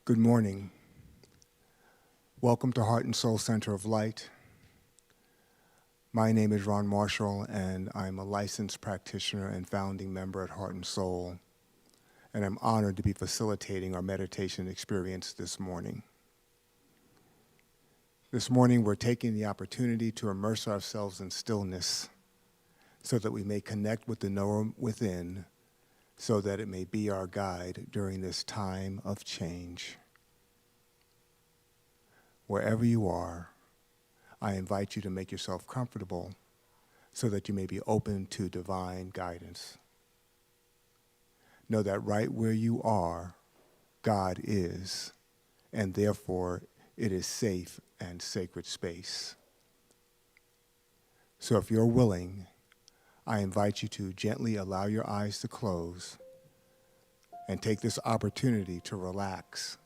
Good morning. Welcome to Heart and Soul Center of Light. My name is Ron Marshall, and I'm a licensed practitioner and founding member at Heart and Soul, and I'm honored to be facilitating our meditation experience this morning. This morning, we're taking the opportunity to immerse ourselves in stillness so that we may connect with the knower within, so that it may be our guide during this time of change. Wherever you are, I invite you to make yourself comfortable so that you may be open to divine guidance. Know that right where you are, God is, and therefore it is safe and sacred space. So if you're willing, I invite you to gently allow your eyes to close and take this opportunity to relax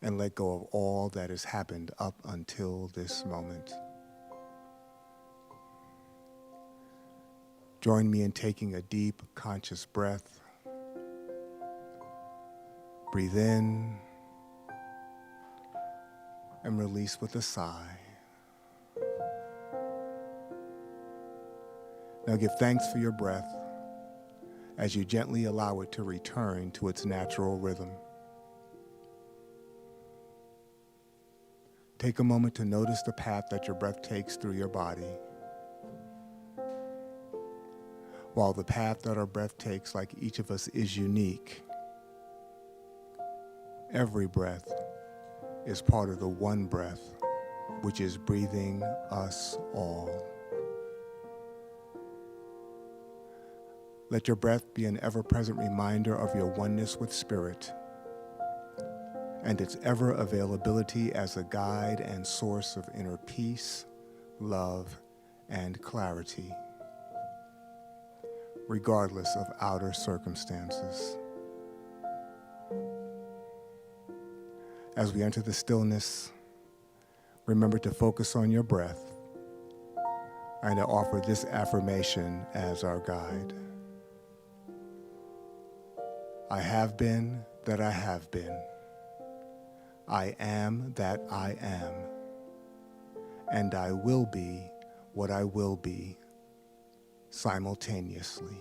and let go of all that has happened up until this moment. Join me in taking a deep, conscious breath. Breathe in and release with a sigh. Now give thanks for your breath as you gently allow it to return to its natural rhythm. Take a moment to notice the path that your breath takes through your body. While the path that our breath takes, like each of us, is unique, every breath is part of the one breath, which is breathing us all. Let your breath be an ever-present reminder of your oneness with Spirit and its ever-availability as a guide and source of inner peace, love, and clarity, regardless of outer circumstances. As we enter the stillness, remember to focus on your breath and to offer this affirmation as our guide. I have been that I have been. I am that I am. And I will be what I will be simultaneously.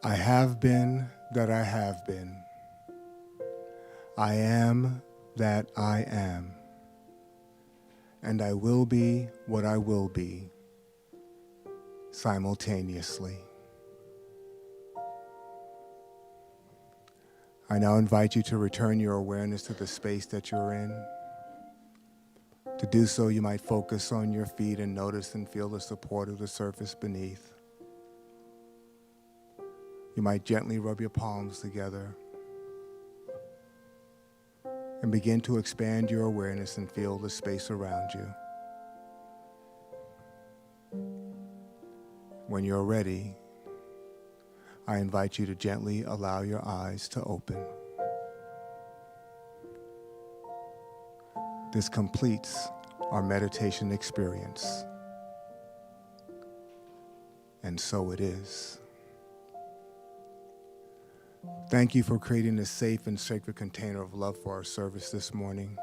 I have been that I have been. I am that I am. And I will be what I will be simultaneously. I now invite you to return your awareness to the space that you're in. To do so, you might focus on your feet and notice and feel the support of the surface beneath. You might gently rub your palms together and begin to expand your awareness and feel the space around you. When you're ready, I invite you to gently allow your eyes to open. This completes our meditation experience. And so it is. Thank you for creating a safe and sacred container of love for our service this morning.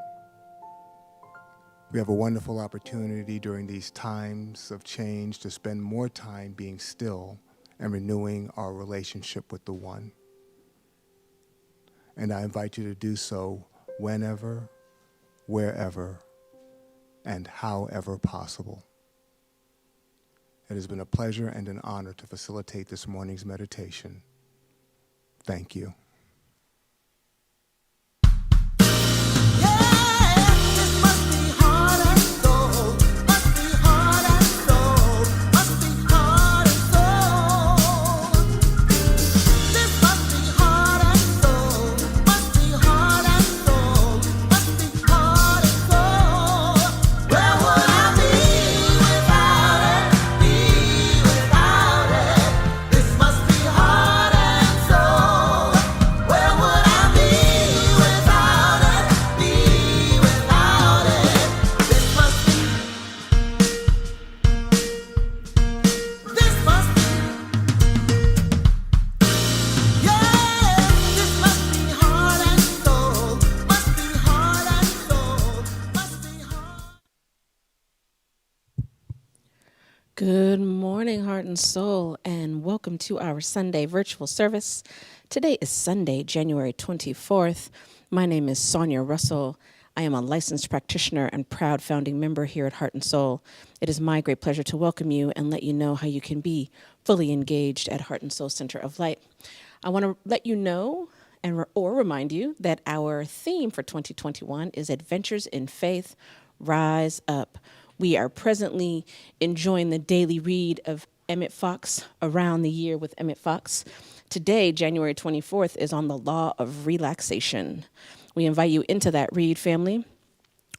We have a wonderful opportunity during these times of change to spend more time being still and renewing our relationship with the One. And I invite you to do so whenever, wherever, and however possible. It has been a pleasure and an honor to facilitate this morning's meditation. Thank you. Good morning, heart and soul, and welcome to our Sunday virtual service. Today is Sunday, January 24th. My name is Sonia Russell. I am a licensed practitioner and proud founding member here at Heart and Soul. It is my great pleasure to welcome you and let you know how you can be fully engaged at Heart and Soul Center of Light. I want to let you know or remind you that our theme for 2021 is Adventures in Faith, Rise Up. We are presently enjoying the daily read of Emmett Fox, Around the Year with Emmett Fox. Today, January 24th, is on the law of relaxation. We invite you into that read, family.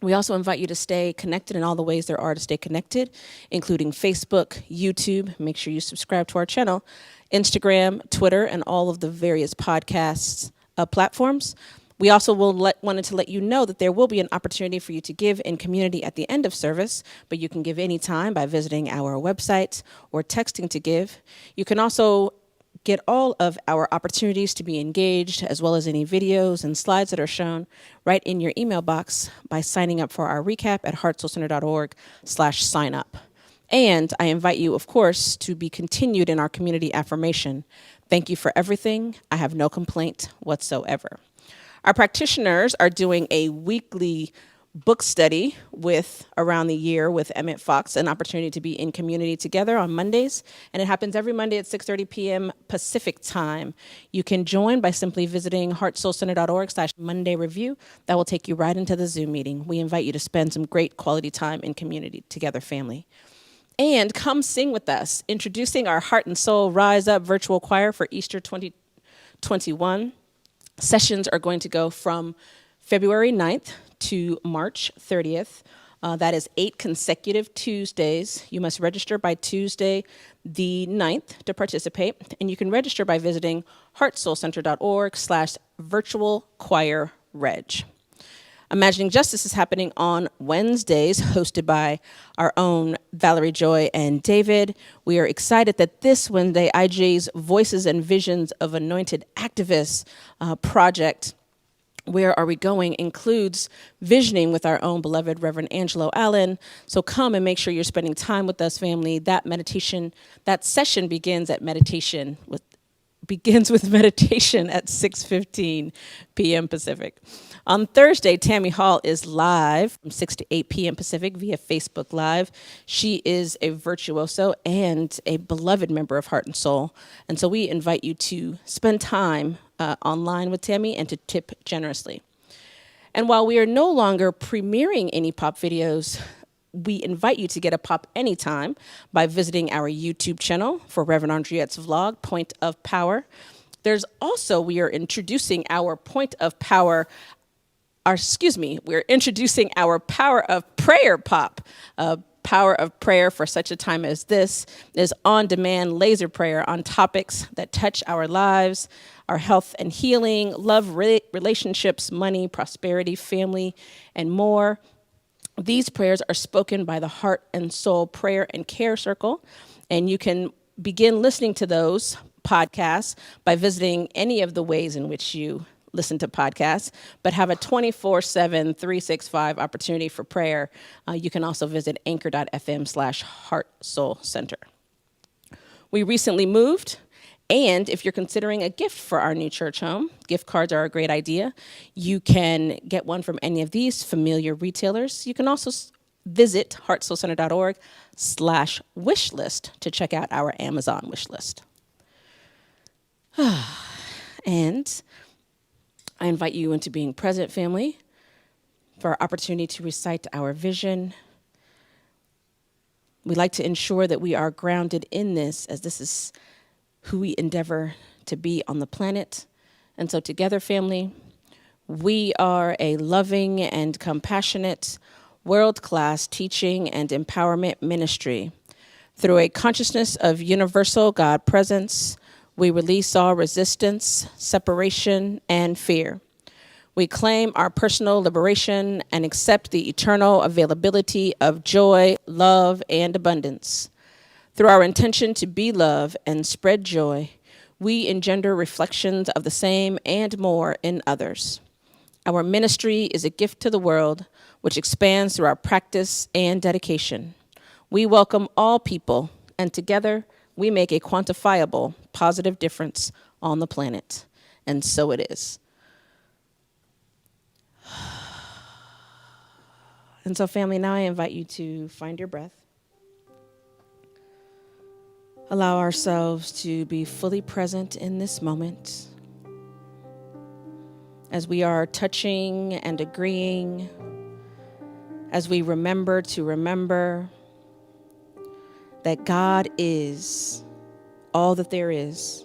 We also invite you to stay connected in all the ways there are to stay connected, including Facebook, YouTube. Make sure you subscribe to our channel, Instagram, Twitter, and all of the various podcasts platforms. We also wanted to let you know that there will be an opportunity for you to give in community at the end of service, but you can give anytime by visiting our website or texting to give. You can also get all of our opportunities to be engaged, as well as any videos and slides that are shown right in your email box by signing up for our recap at heartsoulcenter.org/sign up. And I invite you, of course, to be continued in our community affirmation. Thank you for everything. I have no complaint whatsoever. Our practitioners are doing a weekly book study with Around the Year with Emmett Fox, an opportunity to be in community together on Mondays. And it happens every Monday at 6:30 p.m. Pacific time. You can join by simply visiting heartsoulcenter.org/Monday review. That will take you right into the Zoom meeting. We invite you to spend some great quality time in community together, family. And come sing with us, introducing our Heart and Soul Rise Up virtual choir for Easter 2021. Sessions are going to go from February 9th to March 30th. That is 8 consecutive Tuesdays. You must register by Tuesday the 9th to participate, and you can register by visiting heartsoulcenter.org/virtual-choir-reg. Imagining Justice is happening on Wednesdays, hosted by our own Valerie Joy and David. We are excited that this Wednesday, IJ's Voices and Visions of Anointed Activists project, Where Are We Going?, includes visioning with our own beloved Reverend Angelo Allen. So come and make sure you're spending time with us, family. That session begins at meditation begins with meditation at 6:15 p.m. Pacific. On Thursday, Tammy Hall is live from 6 to 8 p.m. Pacific via Facebook Live. She is a virtuoso and a beloved member of Heart and Soul. And so we invite you to spend time online with Tammy and to tip generously. And while we are no longer premiering any pop videos, we invite you to get a pop anytime by visiting our YouTube channel for Reverend Andriette's vlog, Point of Power. There's also, we are introducing our we're introducing our Power of Prayer pop. Power of Prayer for such a time as this is on-demand laser prayer on topics that touch our lives, our health and healing, love, relationships, money, prosperity, family, and more. These prayers are spoken by the Heart and Soul Prayer and Care Circle, and you can begin listening to those podcasts by visiting any of the ways in which you listen to podcasts, but have a 24/7, 365 opportunity for prayer. You can also visit anchor.fm/Heart Soul Center. We recently moved, and if you're considering a gift for our new church home, gift cards are a great idea. You can get one from any of these familiar retailers. You can also visit heartsoulcenter.org/wishlist to check out our Amazon wish list. And I invite you into being present, family, for our opportunity to recite our vision. We like to ensure that we are grounded in this, as this is who we endeavor to be on the planet. And so together, family, we are a loving and compassionate, world-class teaching and empowerment ministry. Through a consciousness of universal God presence, we release all resistance, separation, and fear. We claim our personal liberation and accept the eternal availability of joy, love, and abundance. Through our intention to be love and spread joy, we engender reflections of the same and more in others. Our ministry is a gift to the world, which expands through our practice and dedication. We welcome all people, and together we make a quantifiable, positive difference on the planet. And so it is. And so, family, now I invite you to find your breath. Allow ourselves to be fully present in this moment as we are touching and agreeing, as we remember to remember that God is all that there is.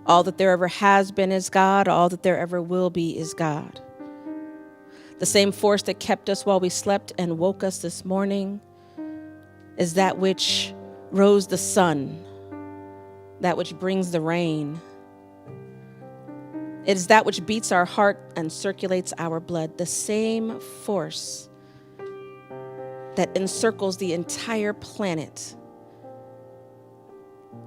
All that there ever has been is God. All that there ever will be is God. The same force that kept us while we slept and woke us this morning is that which rose the sun, that which brings the rain. It is that which beats our heart and circulates our blood. The same force that encircles the entire planet.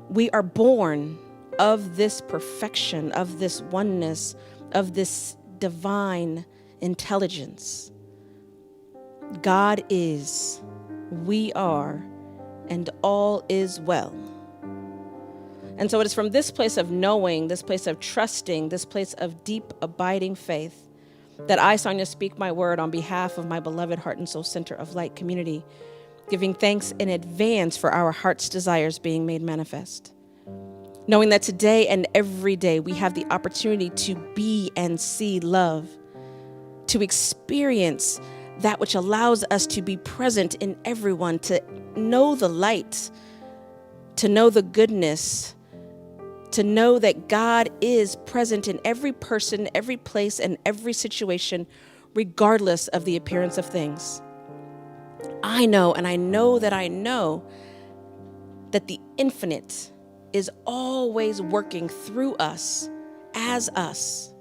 We are born of this perfection, of this oneness, of this divine intelligence. God is, we are, and all is well. And so it is from this place of knowing, this place of trusting, this place of deep, abiding faith that I, Sonia, speak my word on behalf of my beloved Heart and Soul Center of Light community, giving thanks in advance for our heart's desires being made manifest. Knowing that today and every day we have the opportunity to be and see love, to experience that which allows us to be present in everyone, to know the light, to know the goodness, to know that God is present in every person, every place, and every situation, regardless of the appearance of things. I know, and I know that the infinite is always working through us, as us,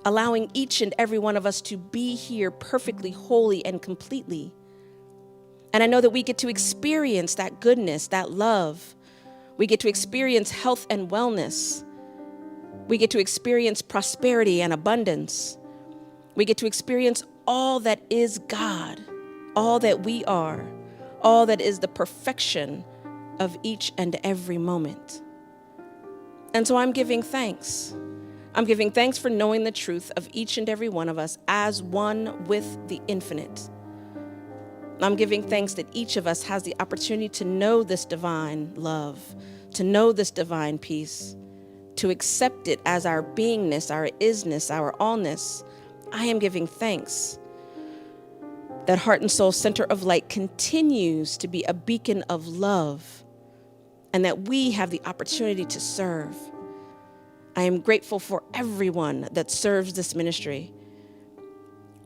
allowing each and every one of us to be here perfectly, wholly, and completely. And I know that we get to experience that goodness, that love. We get to experience health and wellness. We get to experience prosperity and abundance. We get to experience all that is God, all that we are, all that is the perfection of each and every moment. And so I'm giving thanks. I'm giving thanks for knowing the truth of each and every one of us as one with the infinite. I'm giving thanks that each of us has the opportunity to know this divine love, to know this divine peace, to accept it as our beingness, our isness, our allness. I am giving thanks that Heart and Soul Center of Light continues to be a beacon of love and that we have the opportunity to serve. I am grateful for everyone that serves this ministry,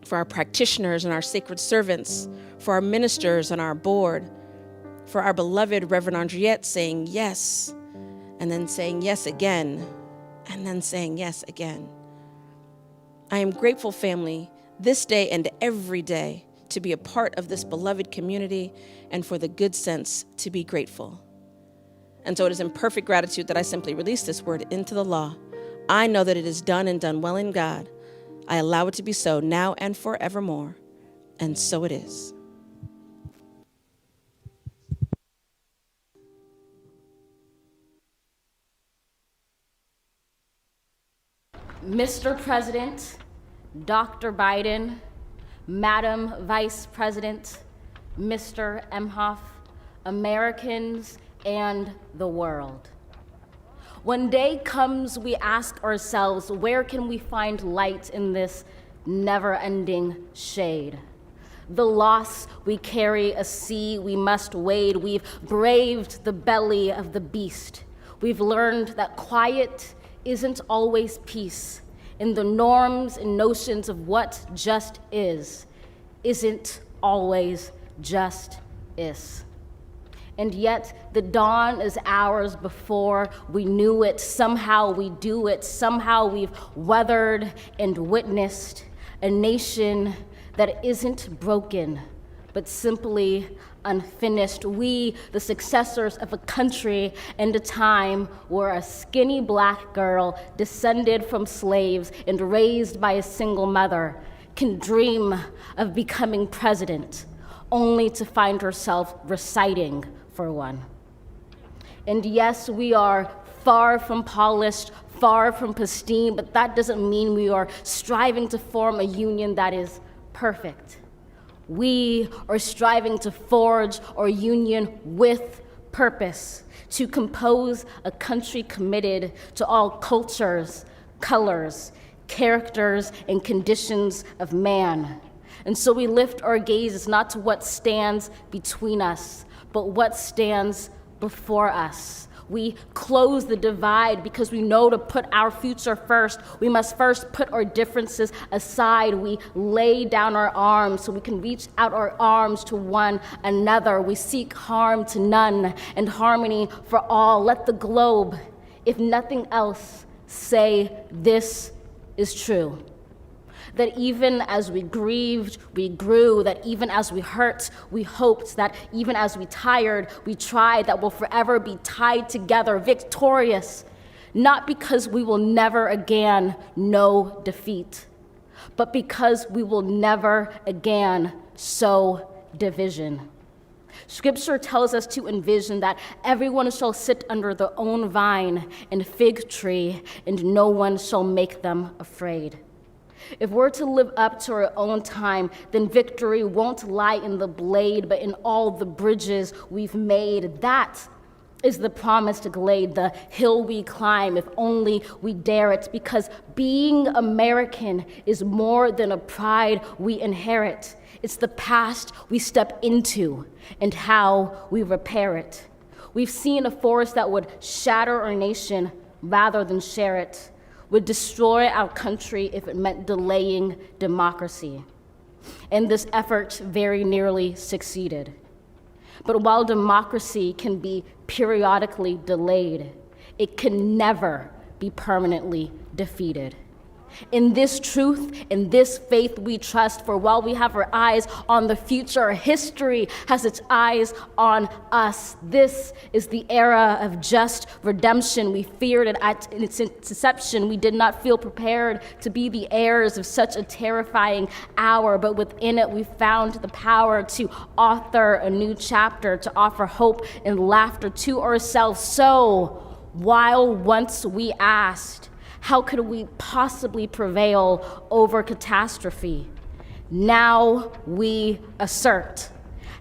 for our practitioners and our sacred servants, for our ministers and our board, for our beloved Reverend Andriette saying yes, and then saying yes again, and then saying yes again. I am grateful, family, this day and every day to be a part of this beloved community and for the good sense to be grateful. And so it is in perfect gratitude that I simply release this word into the law. I know that it is done and done well in God. I allow it to be so now and forevermore. And so it is. Mr. President, Dr. Biden, Madam Vice President, Mr. Emhoff, Americans, and the world. When day comes, we ask ourselves, where can we find light in this never-ending shade? The loss we carry, a sea we must wade. We've braved the belly of the beast. We've learned that quiet isn't always peace, and the norms and notions of what just isn't always just is. And yet the dawn is ours before we knew it. Somehow we do it. Somehow we've weathered and witnessed a nation that isn't broken, but simply unfinished. We, the successors of a country and a time where a skinny black girl descended from slaves and raised by a single mother can dream of becoming president, only to find herself reciting for one. And yes, we are far from polished, far from pristine, but that doesn't mean we are striving to form a union that is perfect. We are striving to forge our union with purpose, to compose a country committed to all cultures, colors, characters, and conditions of man. And so we lift our gazes not to what stands between us, but what stands before us. We close the divide because we know to put our future first, we must first put our differences aside. We lay down our arms so we can reach out our arms to one another. We seek harm to none and harmony for all. Let the globe, if nothing else, say this is true. That even as we grieved, we grew, that even as we hurt, we hoped, that even as we tired, we tried, that we'll forever be tied together, victorious, not because we will never again know defeat, but because we will never again sow division. Scripture tells us to envision that everyone shall sit under their own vine and fig tree, and no one shall make them afraid. If we're to live up to our own time, then victory won't lie in the blade, but in all the bridges we've made. That is the promised glade, the hill we climb, if only we dare it, because being American is more than a pride we inherit. It's the past we step into and how we repair it. We've seen a force that would shatter our nation rather than share it, would destroy our country if it meant delaying democracy. And this effort very nearly succeeded. But while democracy can be periodically delayed, it can never be permanently defeated. In this truth, in this faith we trust, for while we have our eyes on the future, history has its eyes on us. This is the era of just redemption. We feared it at its inception. We did not feel prepared to be the heirs of such a terrifying hour, but within it we found the power to author a new chapter, to offer hope and laughter to ourselves. So, While once we asked, how could we possibly prevail over catastrophe? Now we assert,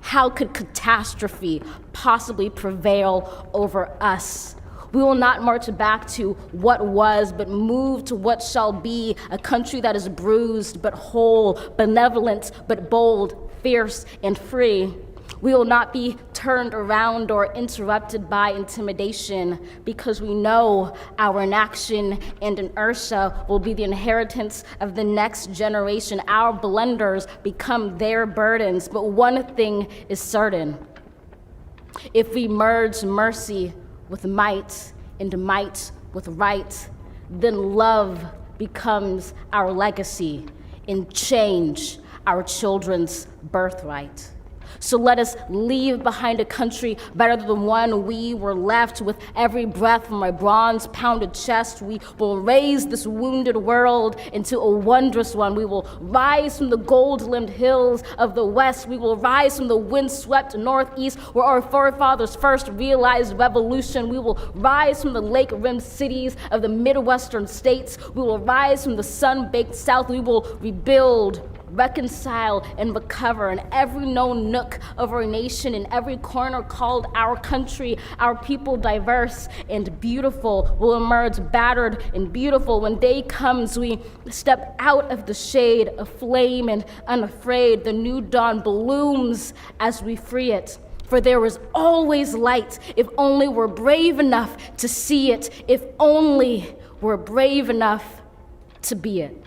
how could catastrophe possibly prevail over us? We will not march back to what was, but move to what shall be, a country that is bruised but whole, benevolent but bold, fierce and free. We will not be turned around or interrupted by intimidation, because we know our inaction and inertia will be the inheritance of the next generation. Our blunders become their burdens, but one thing is certain. If we merge mercy with might and might with right, then love becomes our legacy and change our children's birthright. So let us leave behind a country better than the one we were left. With every breath from my bronze-pounded chest, we will raise this wounded world into a wondrous one. We will rise from the gold-limbed hills of the west. We will rise from the wind-swept northeast, where our forefathers first realized revolution. We will rise from the lake-rimmed cities of the Midwestern states. We will rise from the sun-baked south. We will rebuild, reconcile, and recover in every known nook of our nation, in every corner called our country. Our people, diverse and beautiful, will emerge battered and beautiful. When day comes, we step out of the shade, aflame and unafraid. The new dawn blooms as we free it. For there is always light, if only we're brave enough to see it, if only we're brave enough to be it.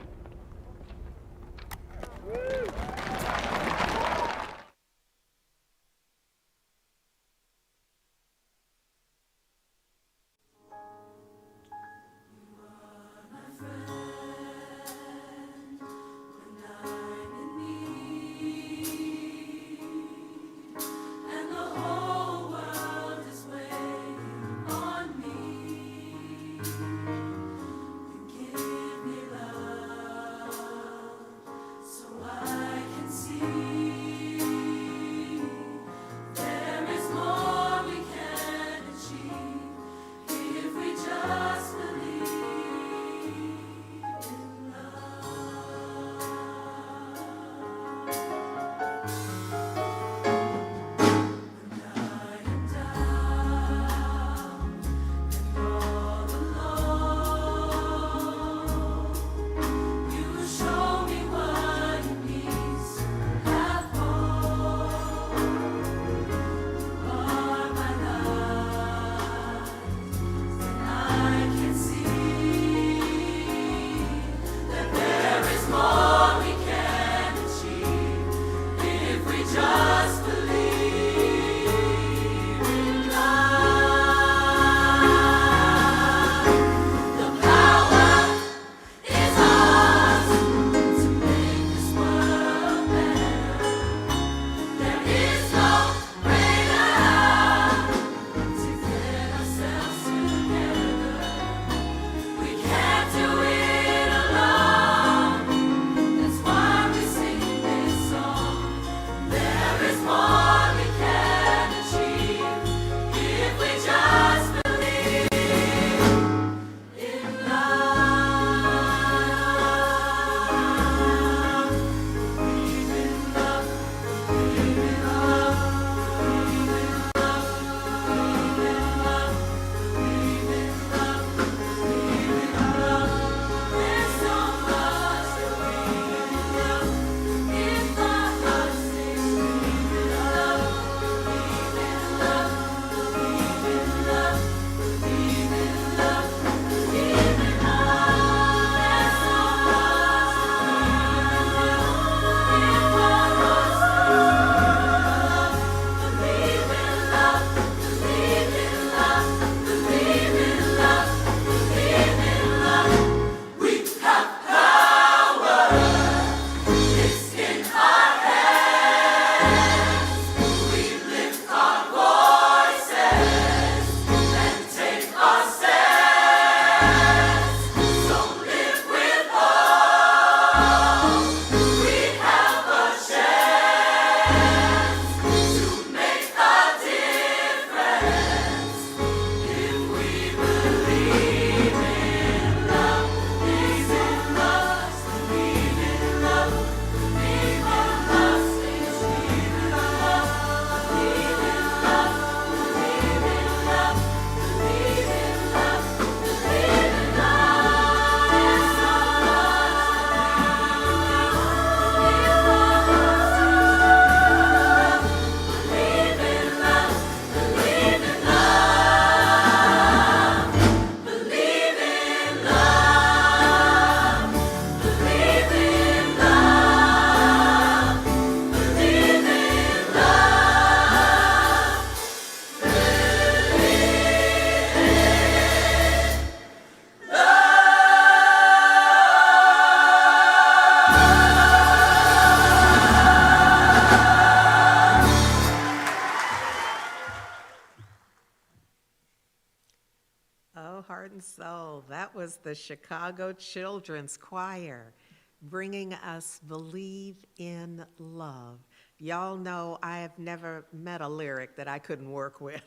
Oh, heart and soul, that was the Chicago Children's Choir bringing us Believe in Love. Y'all know I have never met a lyric that I couldn't work with.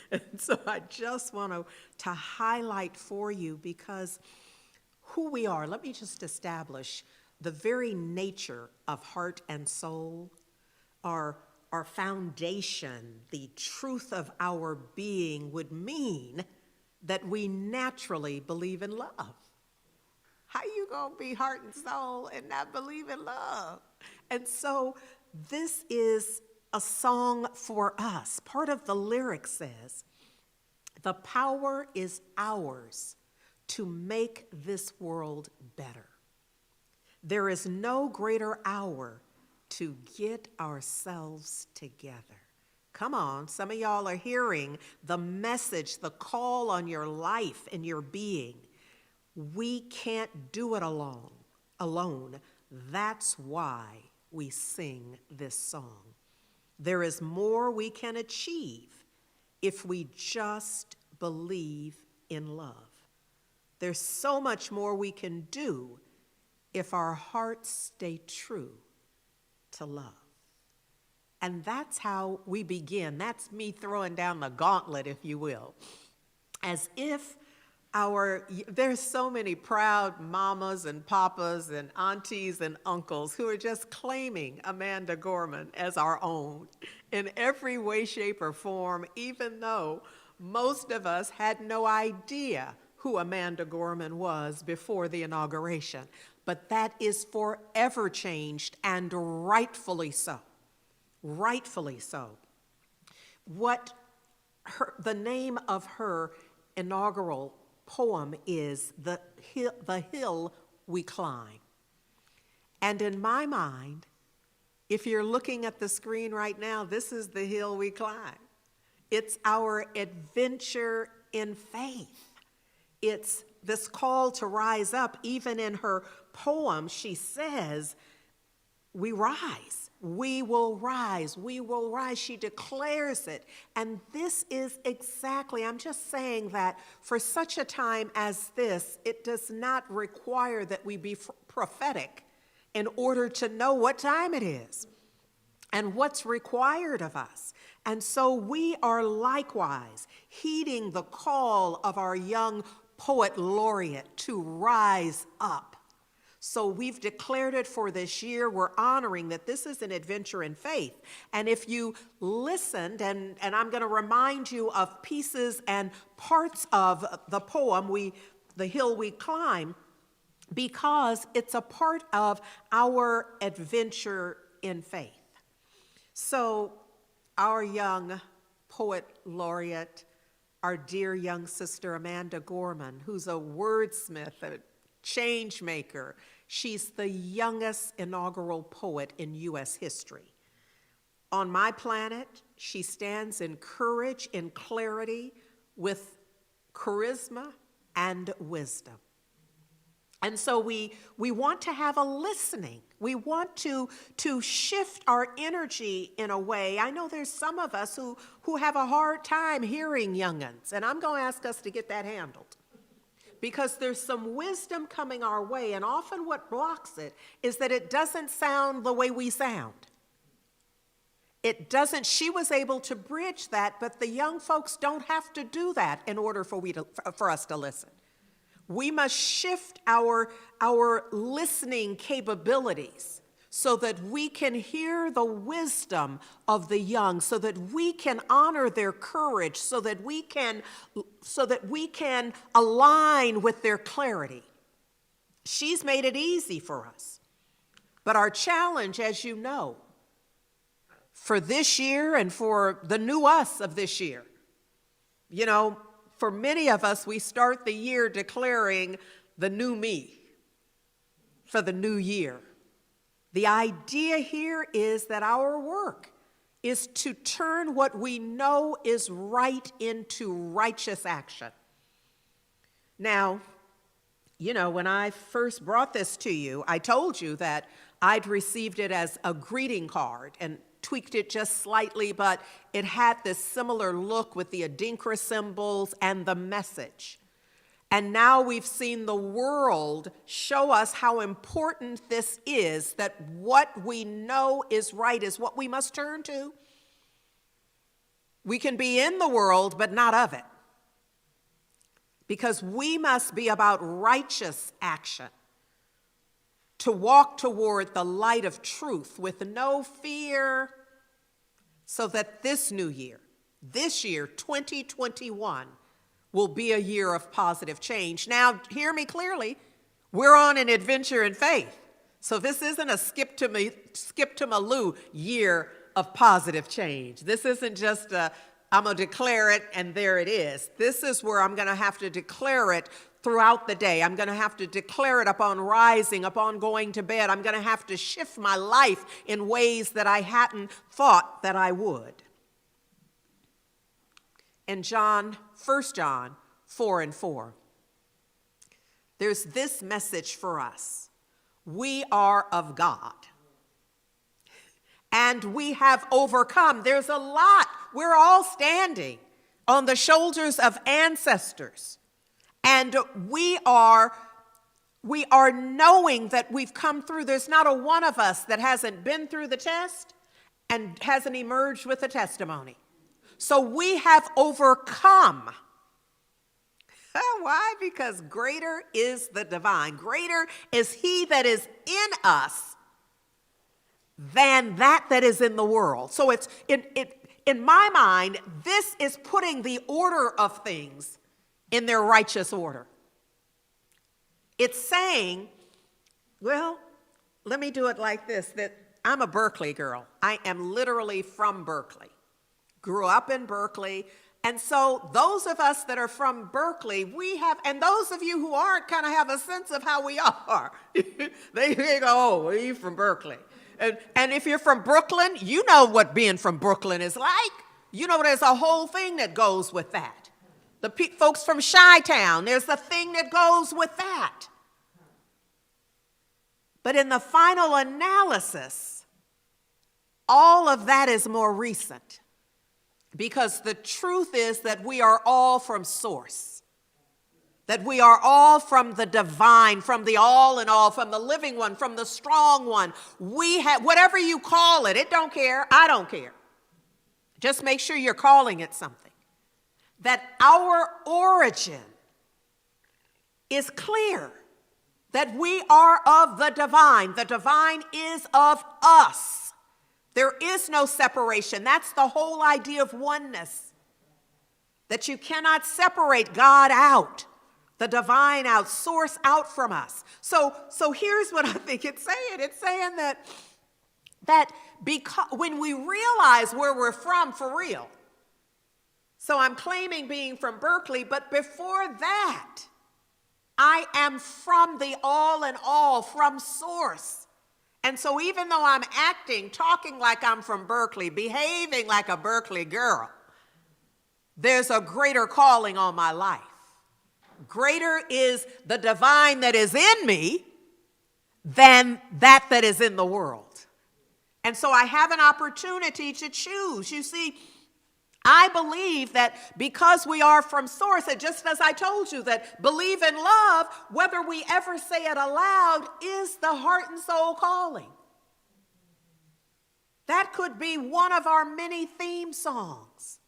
And so I just want to highlight for you because who we are, let me just establish the very nature of heart and soul, our foundation, the truth of our being would mean that we naturally believe in love. How you gonna be heart and soul and not believe in love? And so this is a song for us. Part of the lyric says, the power is ours to make this world better. There is no greater hour to get ourselves together. Come on, some of y'all are hearing the message, the call on your life and your being. We can't do it alone. That's why we sing this song. There is more we can achieve if we just believe in love. There's so much more we can do if our hearts stay true to love. And that's how we begin. That's me throwing down the gauntlet, if you will. As if there's so many proud mamas and papas and aunties and uncles who are just claiming Amanda Gorman as our own in every way, shape, or form, even though most of us had no idea who Amanda Gorman was before the inauguration. But that is forever changed, and rightfully so. Rightfully so. The name of her inaugural poem is The Hill We Climb. And in my mind, if you're looking at the screen right now, this is the hill we climb. It's our adventure in faith. It's this call to rise up. Even in her poem, she says, we rise. We will rise. We will rise. She declares it. And this is exactly, I'm just saying that for such a time as this, it does not require that we be prophetic in order to know what time it is and what's required of us. And so we are likewise heeding the call of our young poet laureate to rise up. So we've declared it for this year. We're honoring that this is an adventure in faith. And if you listened, and I'm going to remind you of pieces and parts of the poem, The Hill We Climb, because it's a part of our adventure in faith. So our young poet laureate, our dear young sister Amanda Gorman, who's a wordsmith, a change maker. She's the youngest inaugural poet in U.S. history. On my planet, she stands in courage, in clarity, with charisma and wisdom. And so we want to have a listening. We want to shift our energy in a way. I know there's some of us who have a hard time hearing young'uns, and I'm going to ask us to get that handled. Because there's some wisdom coming our way, and often what blocks it is that it doesn't sound the way we sound. It doesn't. She was able to bridge that, but the young folks don't have to do that in order for us to listen. We must shift our listening capabilities so that we can hear the wisdom of the young, so that we can honor their courage, so that we can align with their clarity. She's made it easy for us. But our challenge, as you know, for this year and for the new us of this year, for many of us, we start the year declaring the new me for the new year. The idea here is that our work is to turn what we know is right into righteous action. Now, when I first brought this to you, I told you that I'd received it as a greeting card and tweaked it just slightly, but it had this similar look with the Adinkra symbols and the message. And now we've seen the world show us how important this is, that what we know is right is what we must turn to. We can be in the world, but not of it. Because we must be about righteous action, to walk toward the light of truth with no fear, so that this new year, this year, 2021, will be a year of positive change. Now, hear me clearly, we're on an adventure in faith. So this isn't a skip to Maloo year of positive change. This isn't just I'm going to declare it and there it is. This is where I'm going to have to declare it throughout the day. I'm going to have to declare it upon rising, upon going to bed. I'm going to have to shift my life in ways that I hadn't thought that I would. In 1 John 4:4, there's this message for us. We are of God, and we have overcome. There's a lot. We're all standing on the shoulders of ancestors, and we are knowing that we've come through. There's not a one of us that hasn't been through the test and hasn't emerged with a testimony. So we have overcome. Why? Because greater is the divine. Greater is he that is in us than that is in the world. So it's in my mind, this is putting the order of things in their righteous order. It's saying, well, let me do it like this, that I'm a Berkeley girl. I am literally from Berkeley. Grew up in Berkeley. And so those of us that are from Berkeley, we have, and those of you who aren't kind of have a sense of how we are. They go, oh, well, you from Berkeley. And if you're from Brooklyn, you know what being from Brooklyn is like. You know there's a whole thing that goes with that. The folks from Chi-Town, there's a thing that goes with that. But in the final analysis, all of that is more recent. Because the truth is that we are all from source. That we are all from the divine, from the all in all, from the living one, from the strong one. We have, whatever you call it, it don't care, I don't care. Just make sure you're calling it something. That our origin is clear. That we are of the divine. The divine is of us. There is no separation. That's the whole idea of oneness. That you cannot separate God out, the divine out, source out from us. So here's what I think it's saying. It's saying that because when we realize where we're from for real, so I'm claiming being from Berkeley, but before that, I am from the all in all, from source. And so even though I'm acting, talking like I'm from Berkeley, behaving like a Berkeley girl, there's a greater calling on my life. Greater is the divine that is in me than that is in the world. And so I have an opportunity to choose. You see, I believe that because we are from source, and just as I told you that believe in love, whether we ever say it aloud, is the heart and soul calling. That could be one of our many theme songs.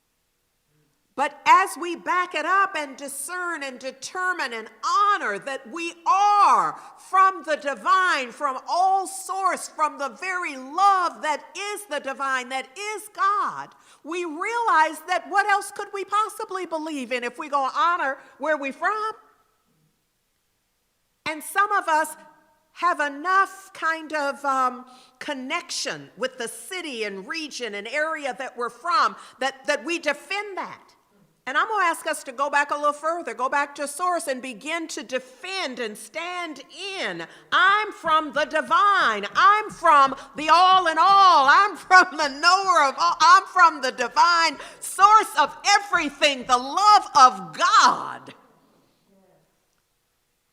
But as we back it up and discern and determine and honor that we are from the divine, from all source, from the very love that is the divine, that is God, we realize that what else could we possibly believe in if we're going to honor where we're from? And some of us have enough kind of connection with the city and region and area that we're from that we defend that. And I'm going to ask us to go back a little further, go back to source and begin to defend and stand in. I'm from the divine. I'm from the all in all. I'm from the knower of all. I'm from the divine source of everything, the love of God.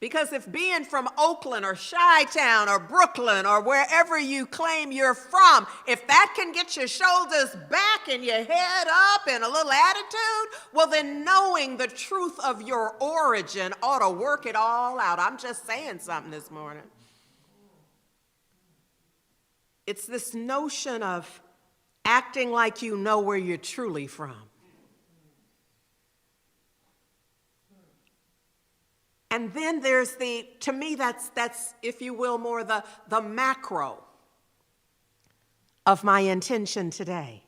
Because if being from Oakland or Chi-Town or Brooklyn or wherever you claim you're from, if that can get your shoulders back and your head up and a little attitude, well then knowing the truth of your origin ought to work it all out. I'm just saying something this morning. It's this notion of acting like you know where you're truly from. And then there's to me, that's, if you will, more the macro of my intention today.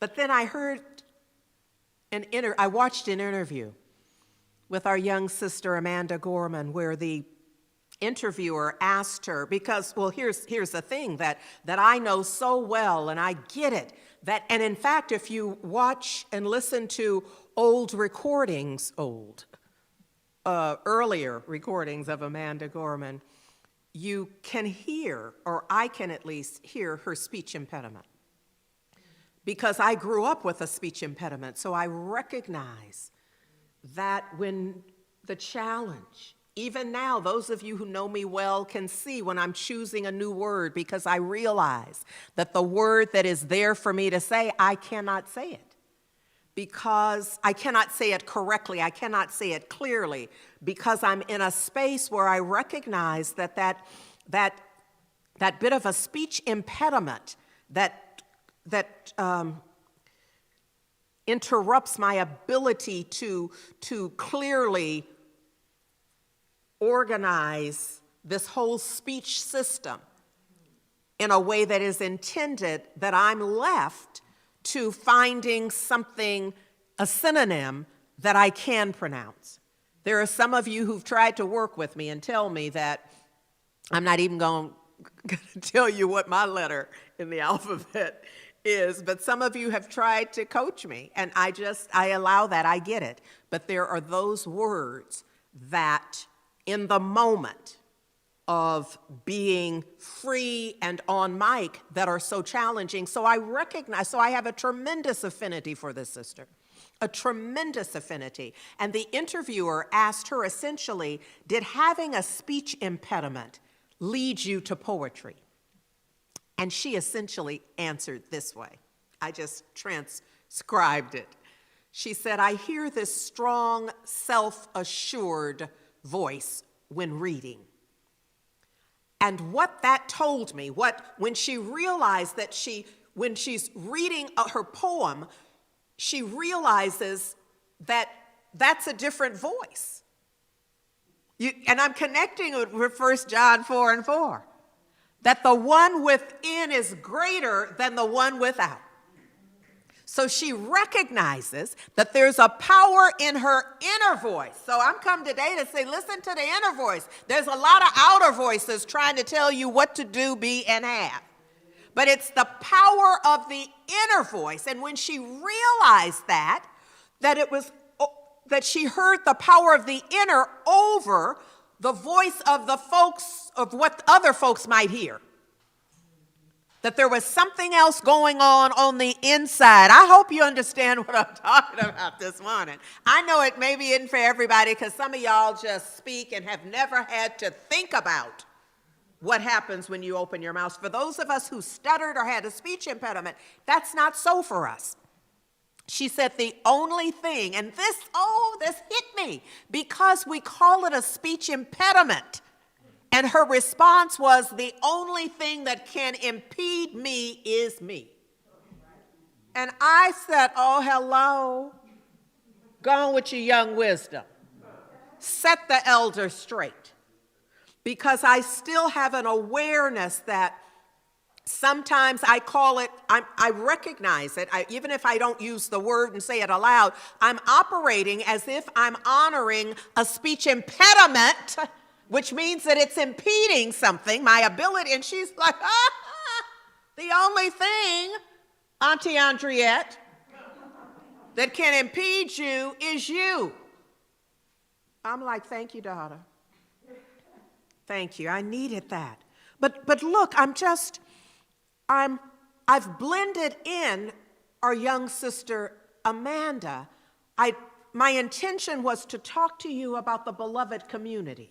But then I I watched an interview with our young sister Amanda Gorman, where the interviewer asked her, because, well, here's the thing that I know so well, and I get it, and in fact, if you watch and listen to old recordings, earlier recordings of Amanda Gorman, you can hear, or I can at least hear, her speech impediment. Because I grew up with a speech impediment, so I recognize that when the challenge, even now, those of you who know me well can see when I'm choosing a new word, because I realize that the word that is there for me to say, I cannot say it. Because I cannot say it correctly, I cannot say it clearly, because I'm in a space where I recognize that bit of a speech impediment that interrupts my ability to clearly organize this whole speech system in a way that is intended, that I'm left to finding something, a synonym that I can pronounce. There are some of you who've tried to work with me and tell me that I'm not even going to tell you what my letter in the alphabet is, but some of you have tried to coach me, and I allow that, I get it. But there are those words that in the moment of being free and on mic that are so challenging. So I have a tremendous affinity for this sister, a tremendous affinity. And the interviewer asked her essentially, did having a speech impediment lead you to poetry? And she essentially answered this way. I just transcribed it. She said, I hear this strong, self-assured voice when reading. And what that told me, when she realized that when she's reading her poem, she realizes that that's a different voice. And I'm connecting it with 1 John 4:4, that the one within is greater than the one without. So she recognizes that there's a power in her inner voice. So I'm come today to say, listen to the inner voice. There's a lot of outer voices trying to tell you what to do, be, and have. But it's the power of the inner voice. And when she realized that she heard the power of the inner over the voice of the folks, of what other folks might hear, that there was something else going on the inside. I hope you understand what I'm talking about this morning. I know it maybe isn't for everybody, because some of y'all just speak and have never had to think about what happens when you open your mouth. For those of us who stuttered or had a speech impediment, that's not so for us. She said the only thing, and this hit me, because we call it a speech impediment. And her response was, the only thing that can impede me is me. And I said, oh, hello. Go on with your young wisdom. Set the elder straight. Because I still have an awareness that sometimes I call it, I recognize it, even if I don't use the word and say it aloud, I'm operating as if I'm honoring a speech impediment, which means that it's impeding something, my ability. And she's like, the only thing, Auntie Andriette, that can impede you is you. I'm like, thank you, daughter. Thank you. I needed that. But look, I've blended in our young sister, Amanda. my intention was to talk to you about the beloved community.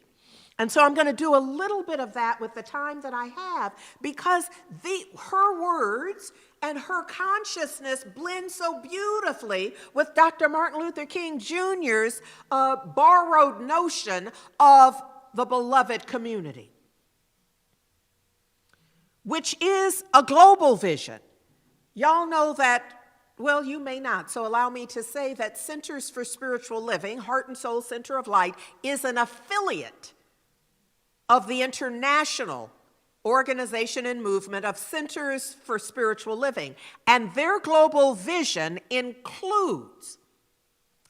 And so I'm going to do a little bit of that with the time that I have, because her words and her consciousness blend so beautifully with Dr. Martin Luther King Jr.'s borrowed notion of the beloved community, which is a global vision. Y'all know that. Well, you may not, so allow me to say that Centers for Spiritual Living, Heart and Soul Center of Light, is an affiliate of the international organization and movement of Centers for Spiritual Living. And their global vision includes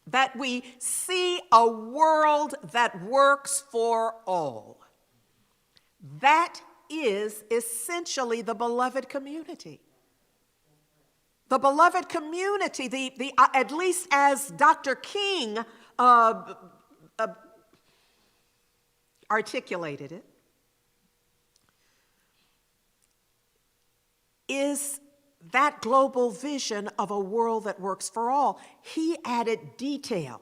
that we see a world that works for all. That is essentially the beloved community. The beloved community, at least as Dr. King articulated it, is that global vision of a world that works for all. He added detail.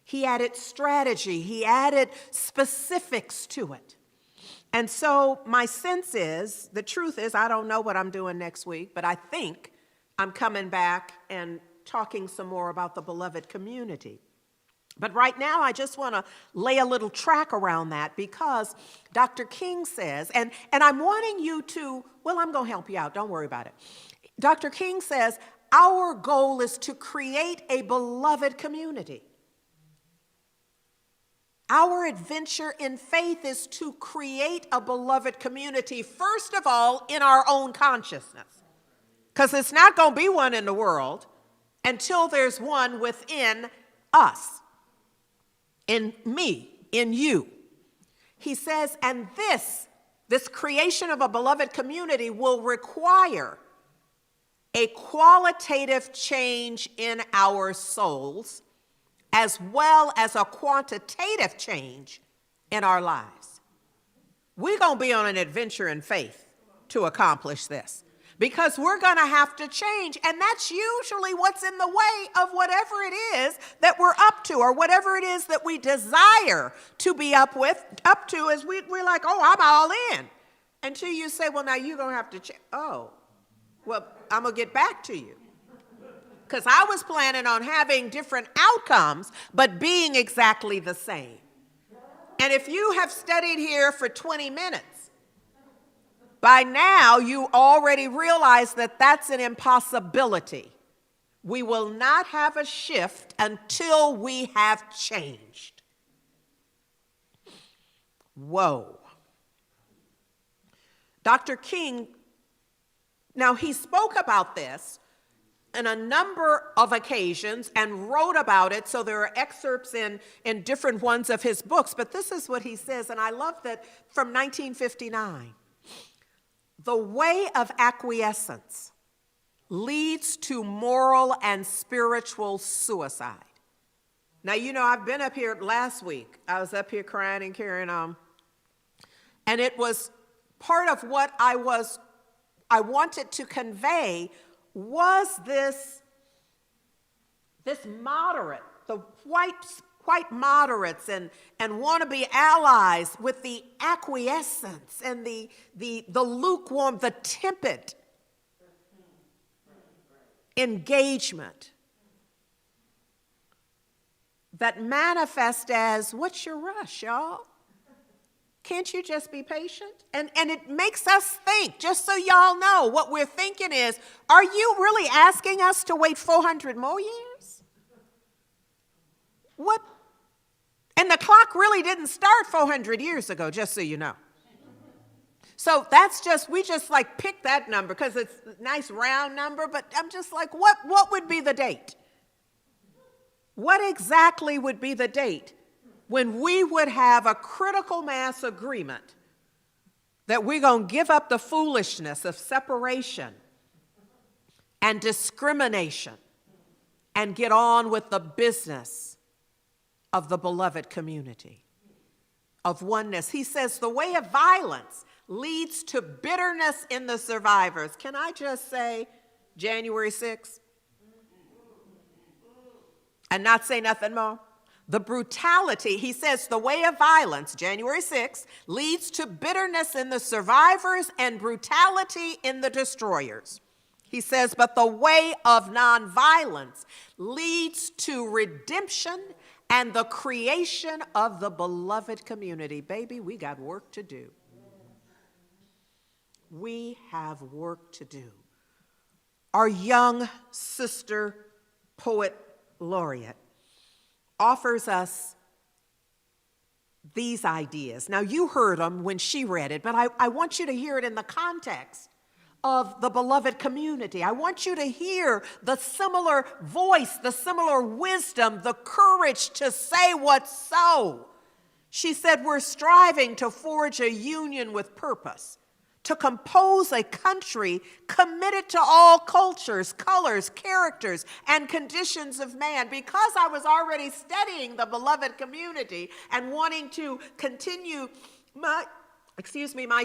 He added strategy. He added specifics to it. And so my sense is, the truth is, I don't know what I'm doing next week, but I think I'm coming back and talking some more about the beloved community. But right now, I just want to lay a little track around that, because Dr. King says, and I'm wanting you to, well, I'm going to help you out. Don't worry about it. Dr. King says, our goal is to create a beloved community. Our adventure in faith is to create a beloved community, first of all, in our own consciousness. Because it's not going to be one in the world until there's one within us, in me, in you. He says, and this creation of a beloved community will require a qualitative change in our souls, as well as a quantitative change in our lives. We're going to be on an adventure in faith to accomplish this, because we're going to have to change, and that's usually what's in the way of whatever it is that we're up to, or whatever it is that we desire to be up to, is we're like, oh, I'm all in. Until you say, well, now you're going to have to change. Oh, well, I'm going to get back to you. Because I was planning on having different outcomes, but being exactly the same. And if you have studied here for 20 minutes, by now, you already realize that that's an impossibility. We will not have a shift until we have changed. Whoa. Dr. King, now he spoke about this on a number of occasions and wrote about it, so there are excerpts in different ones of his books, but this is what he says, and I love that, from 1959. The way of acquiescence leads to moral and spiritual suicide. Now, you know, I've been up here last week. I was up here crying and carrying on. And it was part of what I wanted to convey was this moderate, the white moderates and wannabe allies with the acquiescence and the lukewarm, the tepid engagement that manifest as, what's your rush, y'all? Can't you just be patient? And it makes us think, just so y'all know, what we're thinking is, are you really asking us to wait 400 more years? What? And the clock really didn't start 400 years ago, just so you know. So we just like pick that number because it's a nice round number, but I'm just like, what would be the date? What exactly would be the date when we would have a critical mass agreement that we're going to give up the foolishness of separation and discrimination and get on with the business of the beloved community, of oneness? He says the way of violence leads to bitterness in the survivors. Can I just say January 6th? and not say nothing more? The brutality, he says, the way of violence, January 6th, leads to bitterness in the survivors and brutality in the destroyers. He says, but the way of nonviolence leads to redemption and the creation of the beloved community. Baby, we got work to do. We have work to do. Our young sister poet laureate offers us these ideas. Now, you heard them when she read it, but I want you to hear it in the context of the beloved community. I want you to hear the similar voice, the similar wisdom, the courage to say what's so. She said, we're striving to forge a union with purpose, to compose a country committed to all cultures, colors, characters, and conditions of man. Because I was already studying the beloved community and wanting to continue my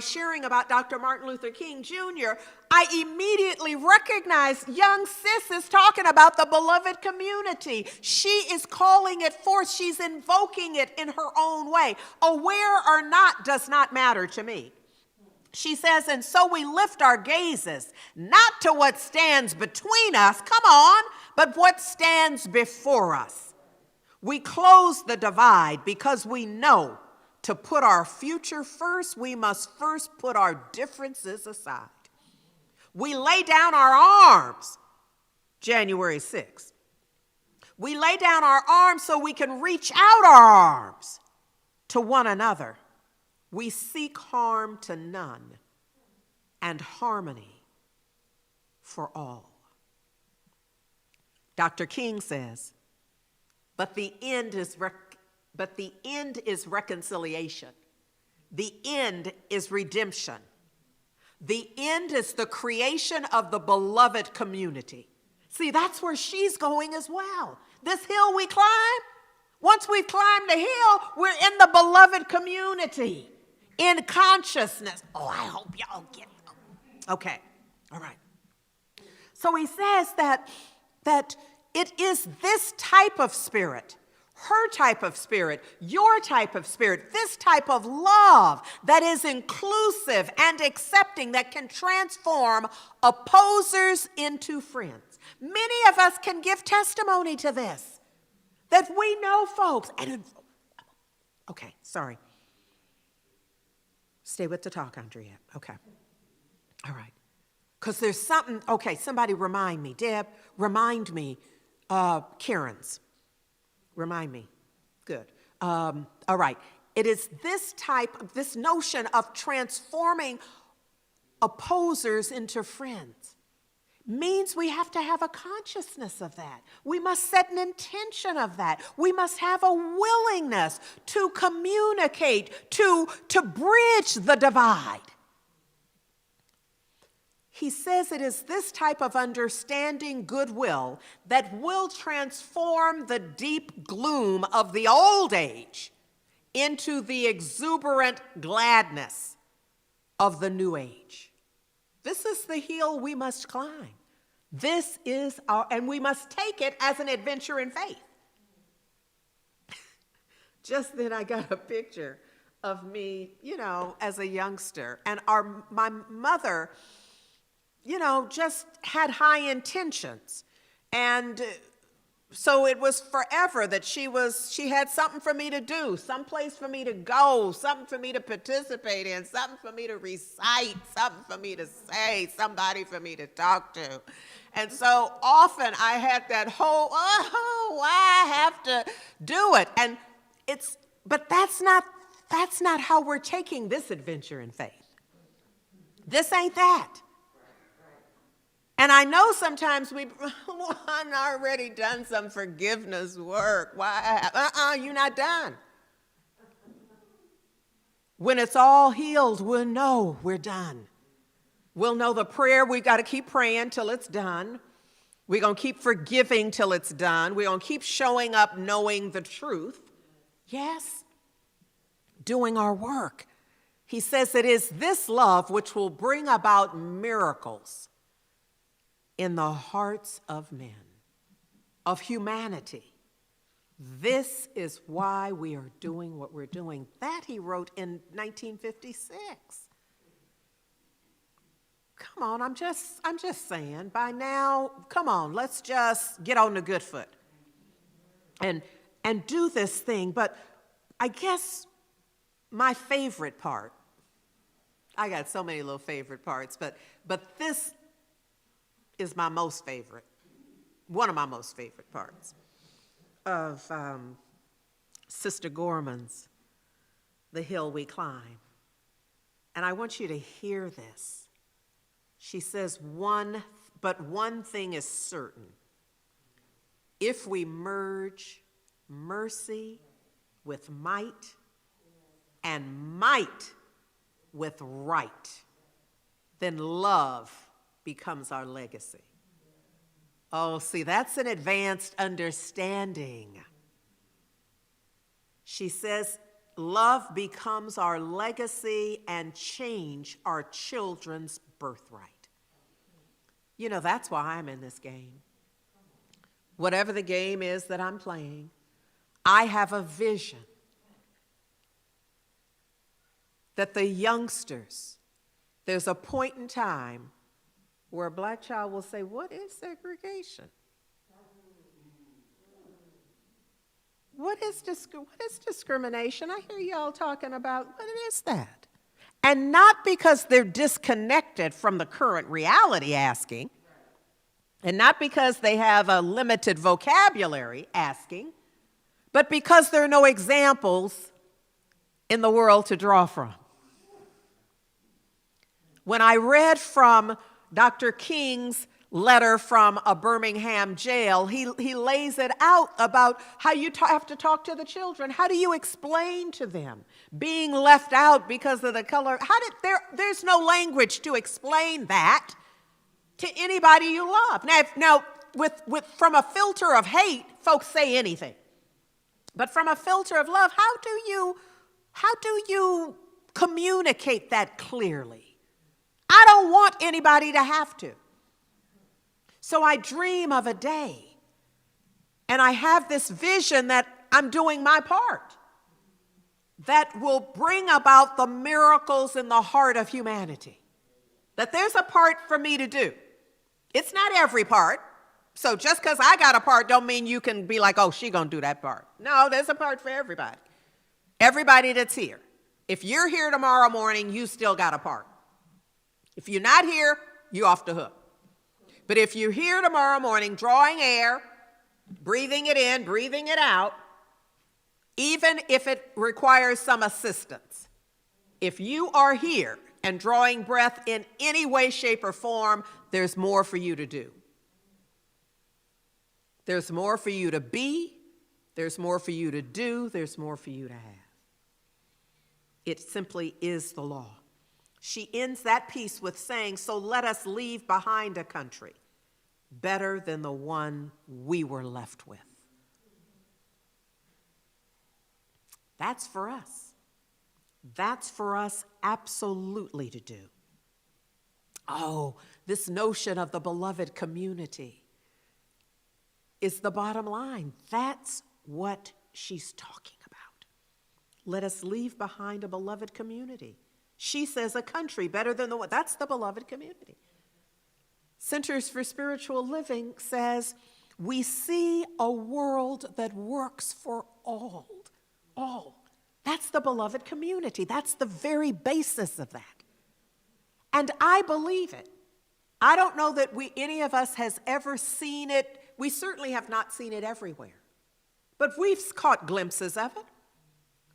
sharing about Dr. Martin Luther King Jr., I immediately recognized young sis is talking about the beloved community. She is calling it forth. She's invoking it in her own way. Aware or not does not matter to me. She says, and so we lift our gazes, not to what stands between us, come on, but what stands before us. We close the divide because we know to put our future first, we must first put our differences aside. We lay down our arms, January 6th. We lay down our arms so we can reach out our arms to one another. We seek harm to none and harmony for all. Dr. King says, but the end is reconciliation. The end is redemption. The end is the creation of the beloved community. See, that's where she's going as well. This hill we climb, once we've climbed the hill, we're in the beloved community, in consciousness. Oh, I hope y'all get it. Okay, all right. So he says that it is this type of spirit, her type of spirit, your type of spirit, this type of love that is inclusive and accepting, that can transform opposers into friends. Many of us can give testimony to this, that we know folks. Okay, sorry. Stay with the talk, Andrea. Okay. All right. Because there's something, okay, somebody remind me. Deb, remind me. Karen's. Remind me. Good. All right. It is this notion of transforming opposers into friends. Means we have to have a consciousness of that. We must set an intention of that. We must have a willingness to communicate, to bridge the divide. He says it is this type of understanding goodwill that will transform the deep gloom of the old age into the exuberant gladness of the new age. This is the hill we must climb. This is and we must take it as an adventure in faith. Just then I got a picture of me, as a youngster, and my mother, just had high intentions. And so it was forever that she had something for me to do, someplace for me to go, something for me to participate in, something for me to recite, something for me to say, somebody for me to talk to. And so often I had that whole, I have to do it. And but that's not how we're taking this adventure in faith. This ain't that. And I know sometimes I've already done some forgiveness work. Why? You're not done. When it's all healed, we'll know we're done. We'll know the prayer. We've got to keep praying till it's done. We're going to keep forgiving till it's done. We're going to keep showing up knowing the truth. Yes. Doing our work. He says it is this love which will bring about miracles in the hearts of men, of humanity. This is why we are doing what we're doing. That he wrote in 1956. Come on, I'm just saying, by now, come on, let's just get on the good foot and do this thing. But I guess my favorite part, I got so many little favorite parts, but this is my most favorite, one of my most favorite parts of Sister Gorman's The Hill We Climb. And I want you to hear this. She says, but one thing is certain. If we merge mercy with might and might with right, then love becomes our legacy. Oh, see, that's an advanced understanding. She says, love becomes our legacy and change our children's birthright. You know, that's why I'm in this game. Whatever the game is that I'm playing, I have a vision that the youngsters, there's a point in time where a black child will say, what is segregation? What is discrimination? I hear y'all talking about, what is that? And not because they're disconnected from the current reality asking, and not because they have a limited vocabulary asking, but because there are no examples in the world to draw from. When I read from Dr. King's letter from a Birmingham jail, he lays it out about how you have to talk to the children. How do you explain to them being left out because of the color? There's no language to explain that to anybody you love. Now from a filter of hate, folks say anything. But from a filter of love, how do you communicate that clearly? I don't want anybody to have to. So I dream of a day, and I have this vision that I'm doing my part that will bring about the miracles in the heart of humanity. That there's a part for me to do. It's not every part. So just because I got a part don't mean you can be like, oh, she gonna do that part. No, there's a part for everybody. Everybody that's here. If you're here tomorrow morning, you still got a part. If you're not here, you're off the hook. But if you're here tomorrow morning drawing air, breathing it in, breathing it out, even if it requires some assistance, if you are here and drawing breath in any way, shape, or form, there's more for you to do. There's more for you to be, there's more for you to do, there's more for you to have. It simply is the law. She ends that piece with saying, so let us leave behind a country better than the one we were left with. That's for us. That's for us absolutely to do. Oh, this notion of the beloved community is the bottom line. That's what she's talking about. Let us leave behind a beloved community. She says a country better than the one. That's the beloved community. Centers for Spiritual Living says we see a world that works for all. All. That's the beloved community. That's the very basis of that. And I believe it. I don't know that any of us has ever seen it. We certainly have not seen it everywhere. But we've caught glimpses of it.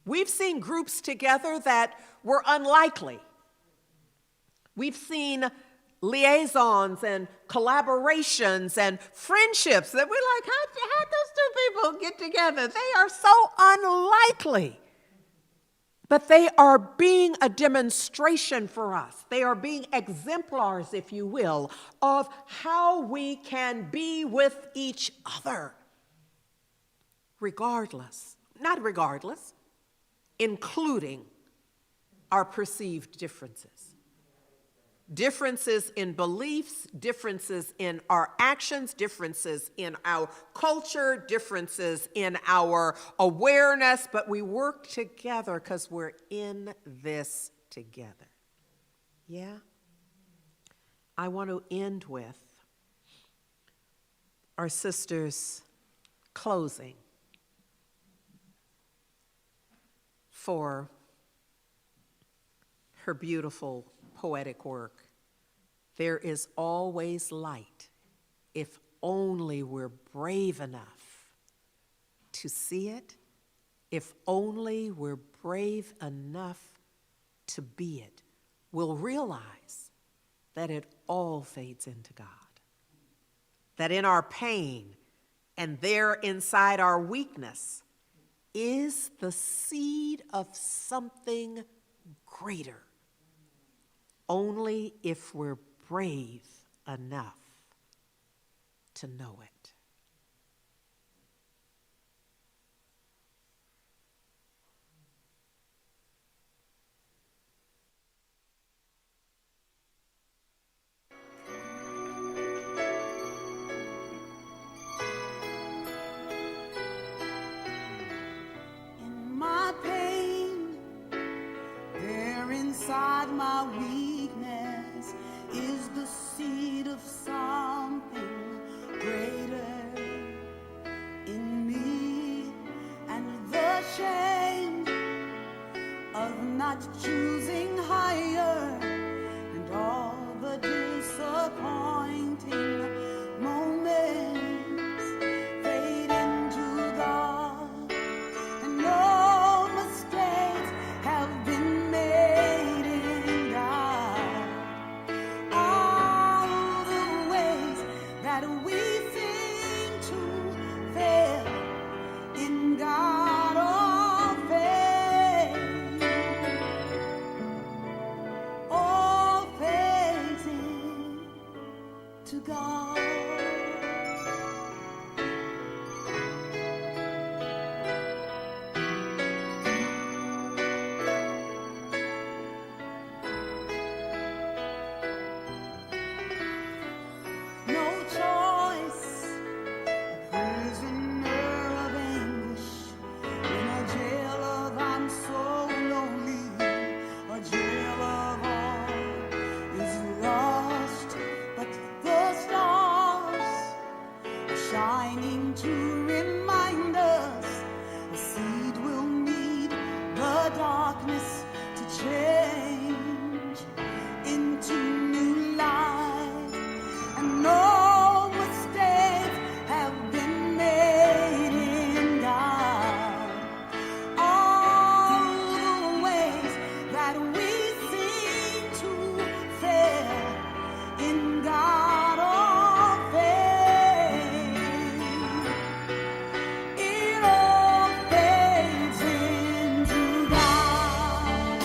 We've seen groups together that were unlikely. We've seen liaisons and collaborations and friendships that we're like, how'd those two people get together? They are so unlikely. But they are being a demonstration for us. They are being exemplars, if you will, of how we can be with each other. Not regardless, including our perceived differences. differences in beliefs, differences in our actions, differences in our culture, differences in our awareness, but we work together because we're in this together. Yeah? I want to end with our sister's closing for her beautiful poetic work. There is always light if only we're brave enough to see it, if only we're brave enough to be it. We'll realize that it all fades into God, that in our pain and there inside our weakness is the seed of something greater, only if we're brave enough to know it. In my pain, there inside my weakness is the seed of something greater in me, and the shame of not choosing higher, and all the disappointing moments fade into God, and no mistakes have been made in God. All the ways that we seem to fail in God all fade, all fades into God. No choice, prisoner of anguish, in a jail of I'm so lonely, a jail of all is lost, but the stars are shining to remind us a seed will need the darkness to change into new light, and no mistakes have been made in God. All the ways that we seem to fail in God all fade. It all fades into God.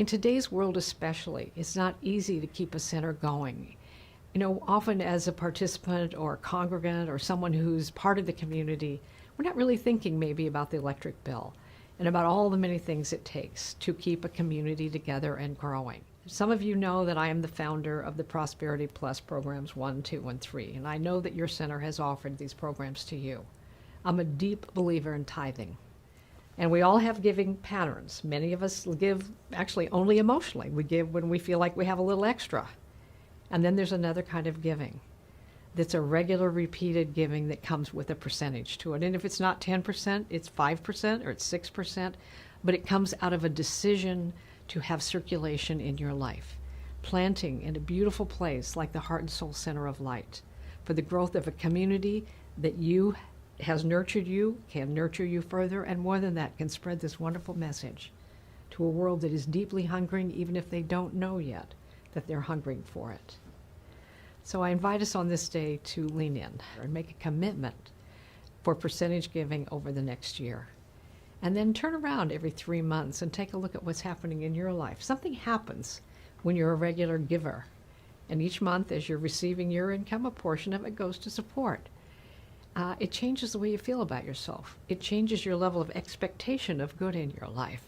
In today's world especially, it's not easy to keep a center going. You know, often as a participant or a congregant or someone who's part of the community, we're not really thinking maybe about the electric bill and about all the many things it takes to keep a community together and growing. Some of you know that I am the founder of the Prosperity Plus programs 1, 2, and 3, and I know that your center has offered these programs to you. I'm a deep believer in tithing. And we all have giving patterns. Many of us give actually only emotionally. We give when we feel like we have a little extra. And then there's another kind of giving that's a regular repeated giving that comes with a percentage to it. And if it's not 10%, it's 5% or it's 6%, but it comes out of a decision to have circulation in your life. Planting in a beautiful place like the Heart and Soul Center of Light for the growth of a community that you has nurtured you, can nurture you further, and more than that, can spread this wonderful message to a world that is deeply hungering, even if they don't know yet that they're hungering for it. So I invite us on this day to lean in and make a commitment for percentage giving over the next year. And then turn around every 3 months and take a look at what's happening in your life. Something happens when you're a regular giver. And each month, as you're receiving your income, a portion of it goes to support. It changes the way you feel about yourself. It changes your level of expectation of good in your life.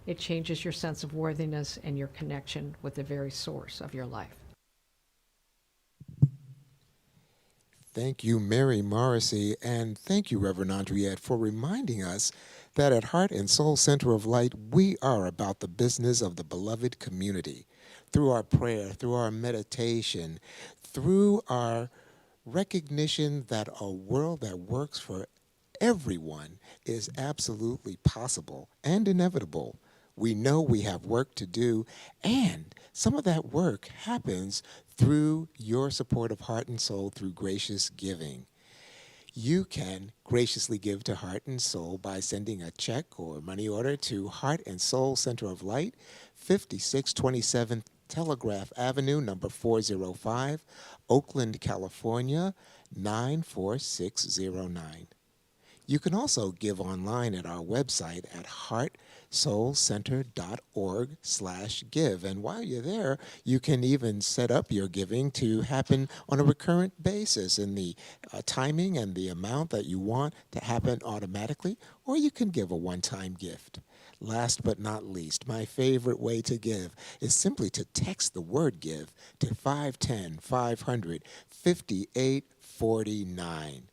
It changes your sense of worthiness and your connection with the very source of your life. Thank you, Mary Morrissey, and thank you, Reverend Andriette, for reminding us that at Heart and Soul Center of Light, we are about the business of the beloved community. Through our prayer, through our meditation, through our recognition that a world that works for everyone is absolutely possible and inevitable. We know we have work to do, and some of that work happens through your support of Heart and Soul through gracious giving. You can graciously give to Heart and Soul by sending a check or money order to Heart and Soul Center of Light, 5627 Telegraph Avenue, number 405, Oakland, California, 94609. You can also give online at our website at heartsoulcenter.org/give. And while you're there, you can even set up your giving to happen on a recurrent basis in the timing and the amount that you want to happen automatically, or you can give a one-time gift. Last but not least, my favorite way to give is simply to text the word give to 510-500-5849.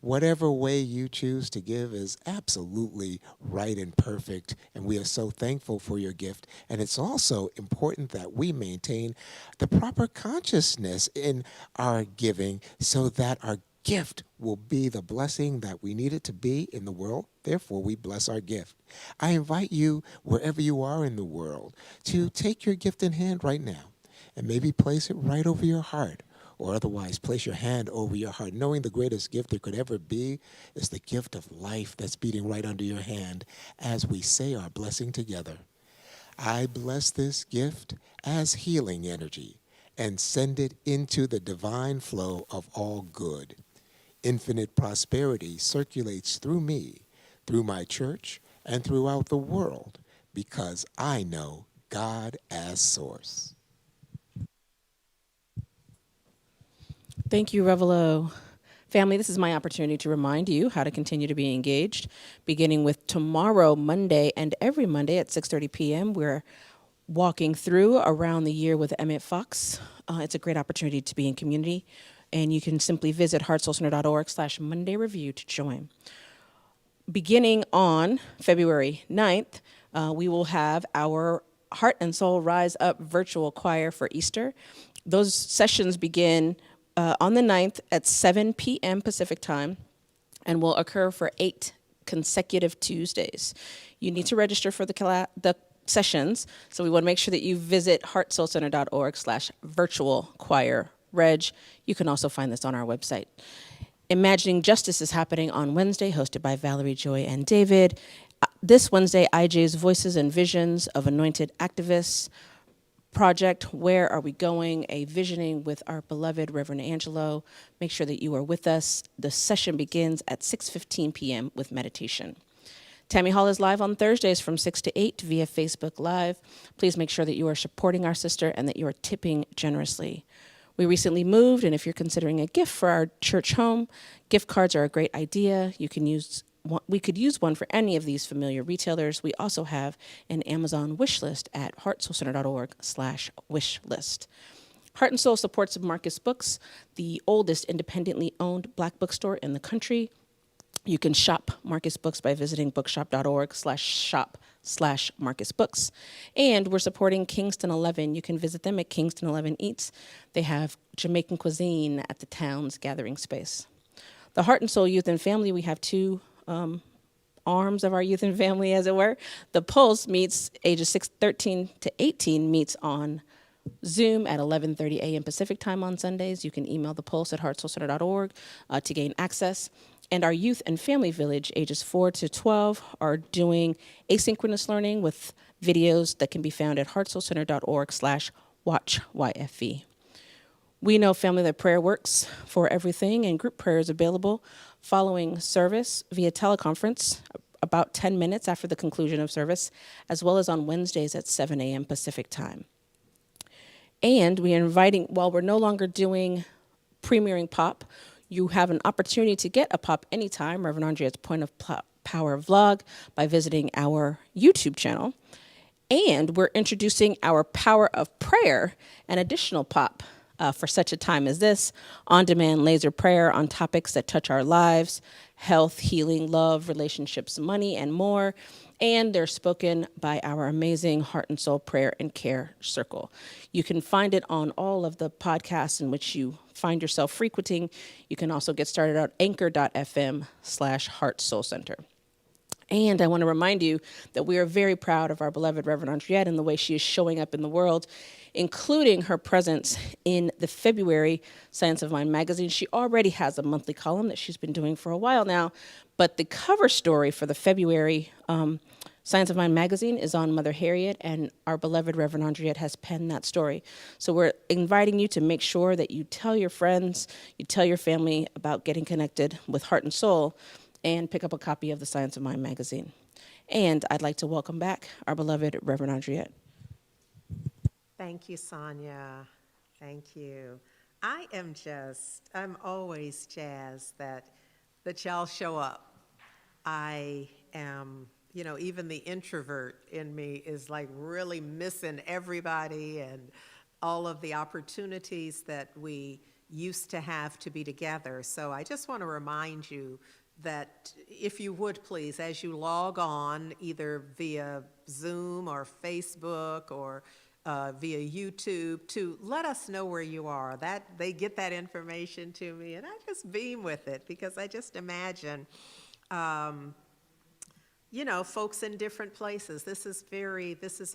Whatever way you choose to give is absolutely right and perfect, and we are so thankful for your gift. And it's also important that we maintain the proper consciousness in our giving so that our gift will be the blessing that we need it to be in the world. Therefore, we bless our gift. I invite you, wherever you are in the world, to take your gift in hand right now and maybe place it right over your heart. Or otherwise, place your hand over your heart, knowing the greatest gift there could ever be is the gift of life that's beating right under your hand as we say our blessing together. I bless this gift as healing energy and send it into the divine flow of all good. Infinite prosperity circulates through me, through my church, and throughout the world because I know God as source. Thank you, Revelo. Family, this is my opportunity to remind you how to continue to be engaged, beginning with tomorrow, Monday, and every Monday at 6:30 p.m. We're walking through Around the Year with Emmett Fox. It's a great opportunity to be in community, and you can simply visit heartsoulcenter.org/Monday Review to join. Beginning on February 9th, we will have our Heart and Soul Rise Up virtual choir for Easter. Those sessions begin on the 9th at 7 p.m. Pacific time and will occur for 8 consecutive Tuesdays. You need to register for the sessions, so we want to make sure that you visit heartsoulcenter.org/virtual choir reg. You can also find this on our website. Imagining Justice is happening on Wednesday, hosted by Valerie, Joy, and David. This Wednesday, IJ's Voices and Visions of Anointed Activists project, Where Are We Going? A visioning with our beloved Reverend Angelo. Make sure that you are with us. The session begins at 6:15 p.m. with meditation. Tammy Hall is live on Thursdays from 6 to 8 via Facebook Live. Please make sure that you are supporting our sister and that you are tipping generously. We recently moved, and if you're considering a gift for our church home, gift cards are a great idea. We could use one for any of these familiar retailers. We also have an Amazon wish list at heartsoulcenter.org/wishlist. Heart and Soul supports Marcus Books, the oldest independently owned black bookstore in the country. You can shop Marcus Books by visiting bookshop.org/shop/Marcus Books. And we're supporting Kingston 11. You can visit them at Kingston 11 Eats. They have Jamaican cuisine at the town's gathering space. The Heart and Soul Youth and Family, we have two arms of our youth and family, as it were. The Pulse meets ages 13 to 18, meets on Zoom at 11:30 a.m. Pacific time on Sundays. You can email the Pulse at heartsoulcenter.org to gain access. And our Youth and Family Village, ages 4 to 12, are doing asynchronous learning with videos that can be found at heartsoulcenter.org/watchyfe. We know Family Led Prayer works for everything, and group prayer is available following service via teleconference about 10 minutes after the conclusion of service, as well as on Wednesdays at 7 a.m. Pacific time. And we are inviting, while we're no longer doing premiering pop, you have an opportunity to get a pop anytime, Reverend Andrea's Point of Power vlog, by visiting our YouTube channel. And we're introducing our Power of Prayer, an additional pop for such a time as this, on-demand laser prayer on topics that touch our lives, health, healing, love, relationships, money, and more. And they're spoken by our amazing Heart and Soul Prayer and Care Circle. You can find it on all of the podcasts in which you find yourself frequenting. You can also get started at anchor.fm/heartsoulcenter. And I want to remind you that we are very proud of our beloved Reverend Andriette and the way she is showing up in the world, including her presence in the February Science of Mind magazine. She already has a monthly column that she's been doing for a while now, but the cover story for the February Science of Mind magazine is on Mother Harriet, and our beloved Reverend Andriette has penned that story. So we're inviting you to make sure that you tell your friends, you tell your family about getting connected with Heart and Soul, and pick up a copy of the Science of Mind magazine. And I'd like to welcome back our beloved Reverend Andriette. Thank you, Sonia. Thank you. I'm always jazzed that y'all show up. I am, even the introvert in me is like really missing everybody and all of the opportunities that we used to have to be together. So I just want to remind you that if you would please, as you log on, either via Zoom or Facebook or via YouTube, to let us know where you are. That they get that information to me, and I just beam with it because I just imagine, folks in different places. This is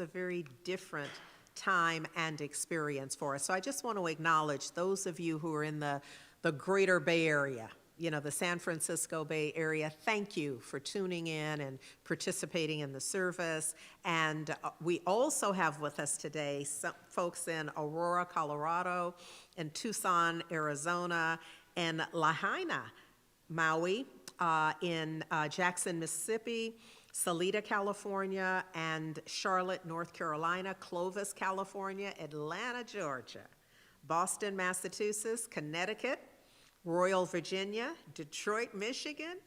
a very different time and experience for us. So I just want to acknowledge those of you who are in the greater Bay Area, the San Francisco Bay Area. Thank you for tuning in and participating in the service. And we also have with us today some folks in Aurora, Colorado, and Tucson, Arizona, and Lahaina, Maui, in Jackson, Mississippi, Salida, California, and Charlotte, North Carolina, Clovis, California, Atlanta, Georgia, Boston, Massachusetts, Connecticut, Royal, Virginia, Detroit, Michigan,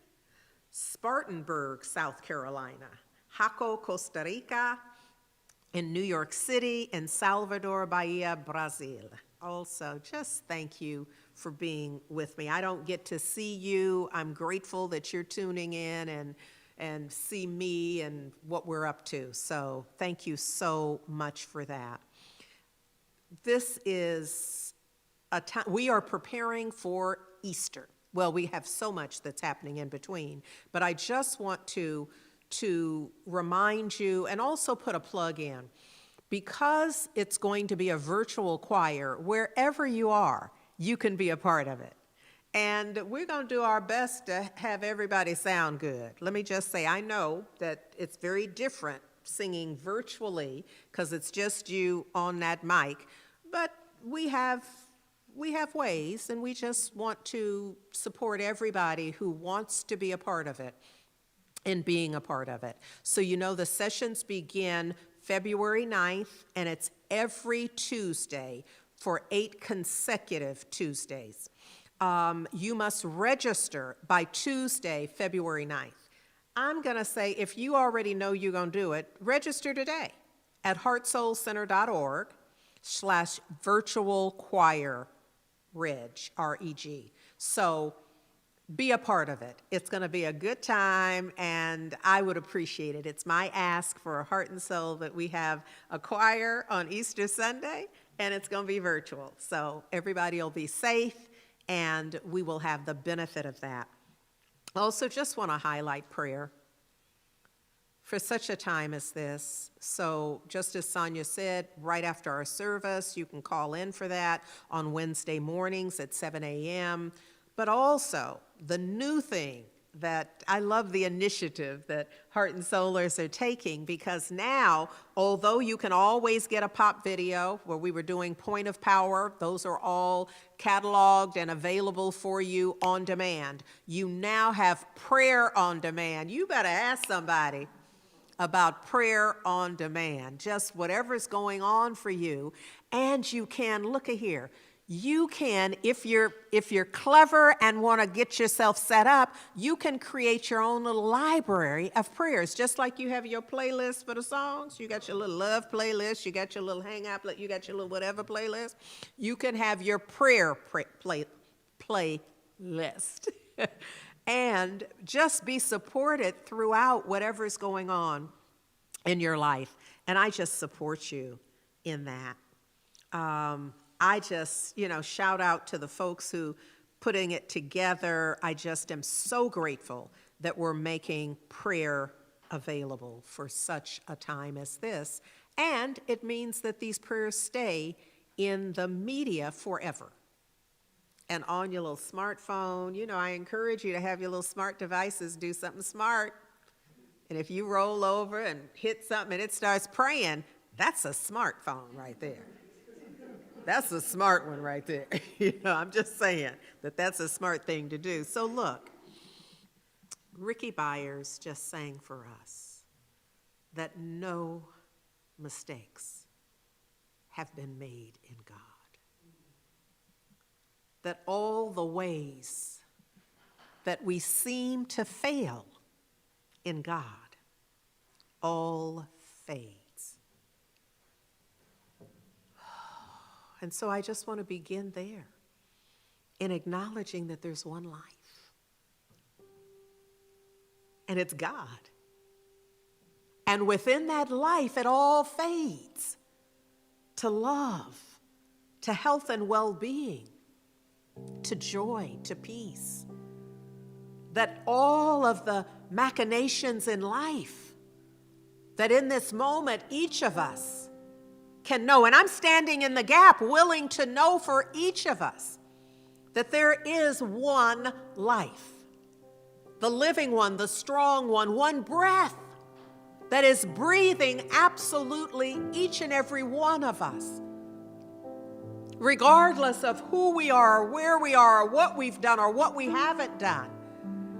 Spartanburg, South Carolina, Jaco, Costa Rica, in New York City, and Salvador, Bahia, Brazil. Also, just thank you for being with me. I don't get to see you. I'm grateful that you're tuning in and see me and what we're up to. So thank you so much for that. This is a time, we are preparing for Easter. Well, we have so much that's happening in between, but I just want to remind you and also put a plug in. Because it's going to be a virtual choir, wherever you are, you can be a part of it. And we're going to do our best to have everybody sound good. Let me just say, I know that it's very different singing virtually because it's just you on that mic, but we have ways, and we just want to support everybody who wants to be a part of it. in being a part of it. So you know the sessions begin February 9th, and it's every Tuesday for 8 consecutive Tuesdays. You must register by Tuesday, February 9th. I'm going to say, if you already know you're going to do it, register today at heartsoulcenter.org/virtual choir reg, R-E-G. So be a part of it. It's going to be a good time, and I would appreciate it. It's my ask for Heart and Soul that we have a choir on Easter Sunday, and it's going to be virtual. So everybody will be safe, and we will have the benefit of that. Also, just want to highlight prayer for such a time as this. So just as Sonia said, right after our service, you can call in for that on Wednesday mornings at 7 a.m., but also the new thing that I love, the initiative that Heart and Soulers are taking, because now, although you can always get a pop video where we were doing Point of Power, those are all cataloged and available for you on demand. You now have prayer on demand. You better ask somebody about prayer on demand, just whatever's going on for you. And you can, look at here, you can, if you're clever and want to get yourself set up, you can create your own little library of prayers, just like you have your playlist for the songs. You got your little love playlist, you got your little hangout, you got your little whatever playlist. You can have your prayer playlist. And just be supported throughout whatever's going on in your life. And I just support you in that. I just, shout out to the folks who putting it together. I just am so grateful that we're making prayer available for such a time as this. And it means that these prayers stay in the media forever. And on your little smartphone, I encourage you to have your little smart devices do something smart. And if you roll over and hit something and it starts praying, that's a smartphone right there. That's a smart one right there. I'm just saying that's a smart thing to do. So look, Ricky Byers just sang for us that no mistakes have been made in God. That all the ways that we seem to fail in God all fades. And so I just want to begin there in acknowledging that there's one life. And it's God. And within that life, it all fades to love, to health and well-being, to joy, to peace. That all of the machinations in life, that in this moment, each of us can know, and I'm standing in the gap, willing to know for each of us that there is one life, the living one, the strong one breath that is breathing absolutely each and every one of us, regardless of who we are, or where we are, or what we've done, or what we haven't done.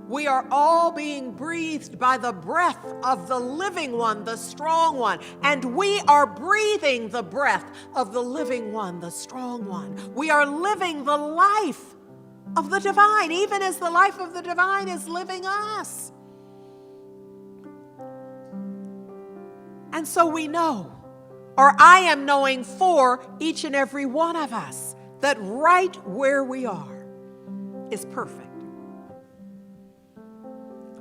We are all being breathed by the breath of the living one, the strong one. And we are breathing the breath of the living one, the strong one. We are living the life of the divine, even as the life of the divine is living us. And so we know, or I am knowing for each and every one of us, that right where we are is perfect.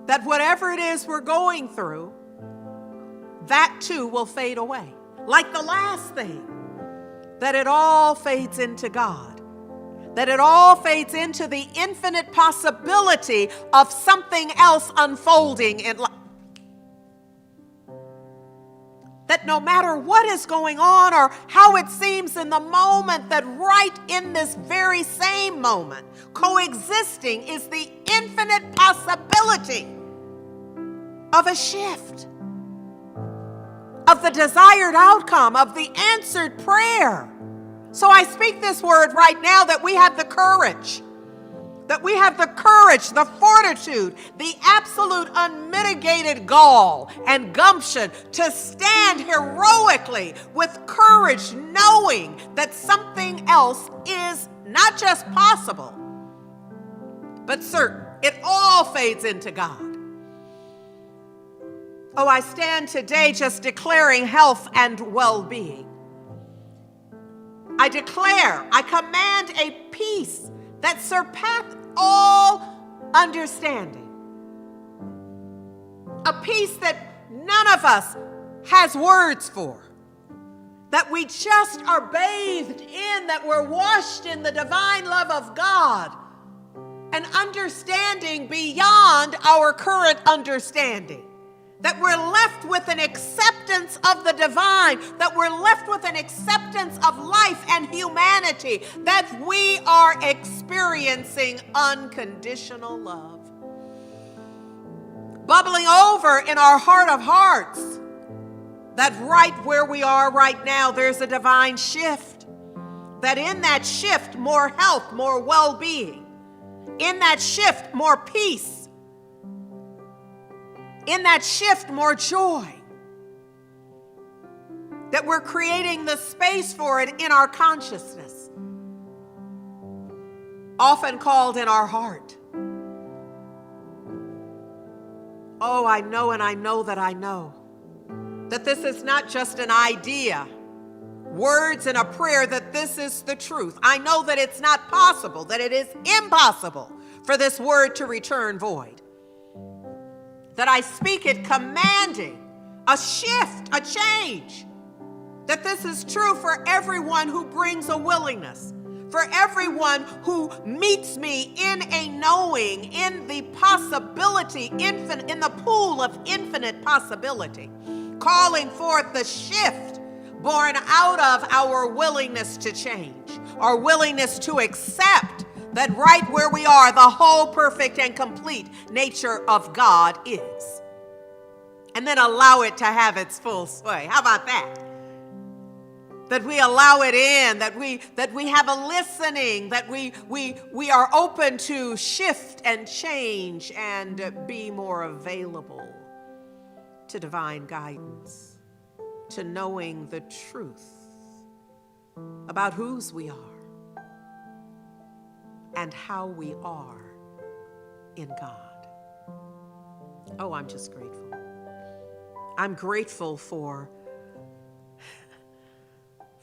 That whatever it is we're going through, that too will fade away. Like the last thing, that it all fades into God. That it all fades into the infinite possibility of something else unfolding in life. That no matter what is going on or how it seems in the moment, that right in this very same moment, coexisting is the infinite possibility of a shift, of the desired outcome, of the answered prayer. So I speak this word right now that we have the courage that we have the courage, the fortitude, the absolute unmitigated gall and gumption to stand heroically with courage, knowing that something else is not just possible, but certain. It all fades into God. Oh, I stand today just declaring health and well-being. I declare, I command a peace that surpasses all understanding. A peace that none of us has words for. That we just are bathed in, that we're washed in the divine love of God. An understanding beyond our current understanding. That we're left with an acceptance of the divine, that we're left with an acceptance of life and humanity, that we are experiencing unconditional love. Bubbling over in our heart of hearts, that right where we are right now, there's a divine shift. That in that shift, more health, more well-being. In that shift, more peace. In that shift, more joy. That we're creating the space for it in our consciousness, often called in our heart. Oh, I know, and I know that I know that this is not just an idea, words in a prayer, that this is the truth. I know that it's not possible, that it is impossible for this word to return void. That I speak it commanding a shift, a change. That this is true for everyone who brings a willingness, for everyone who meets me in a knowing, in the possibility, in the pool of infinite possibility, calling forth the shift born out of our willingness to change, our willingness to accept that right where we are, the whole perfect and complete nature of God is. And then allow it to have its full sway. How about that? That we allow it in, that we have a listening, that we are open to shift and change and be more available to divine guidance, to knowing the truth about whose we are and how we are in God. Oh, I'm just grateful. I'm grateful for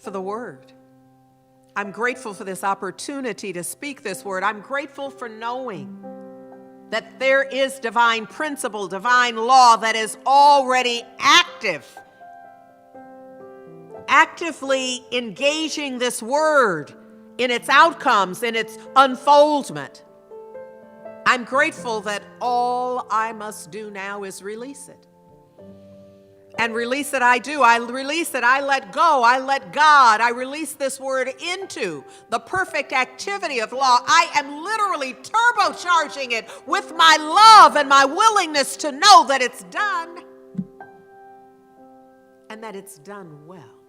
the word. I'm grateful for this opportunity to speak this word. I'm grateful for knowing that there is divine principle, divine law that is already actively engaging this word in its outcomes, in its unfoldment. I'm grateful that all I must do now is release it. And release it I do. I release it. I let go. I let God. I release this word into the perfect activity of law. I am literally turbocharging it with my love and my willingness to know that it's done. And that it's done well.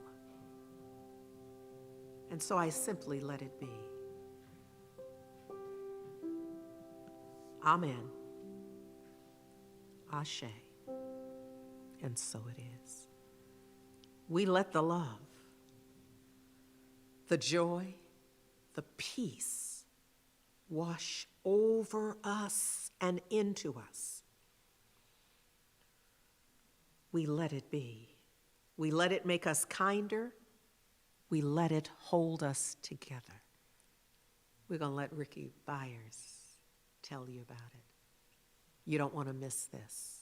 And so I simply let it be. Amen. Ashe. And so it is. We let the love, the joy, the peace wash over us and into us. We let it be. We let it make us kinder. We let it hold us together. We're going to let Ricky Byers tell you about it. You don't want to miss this.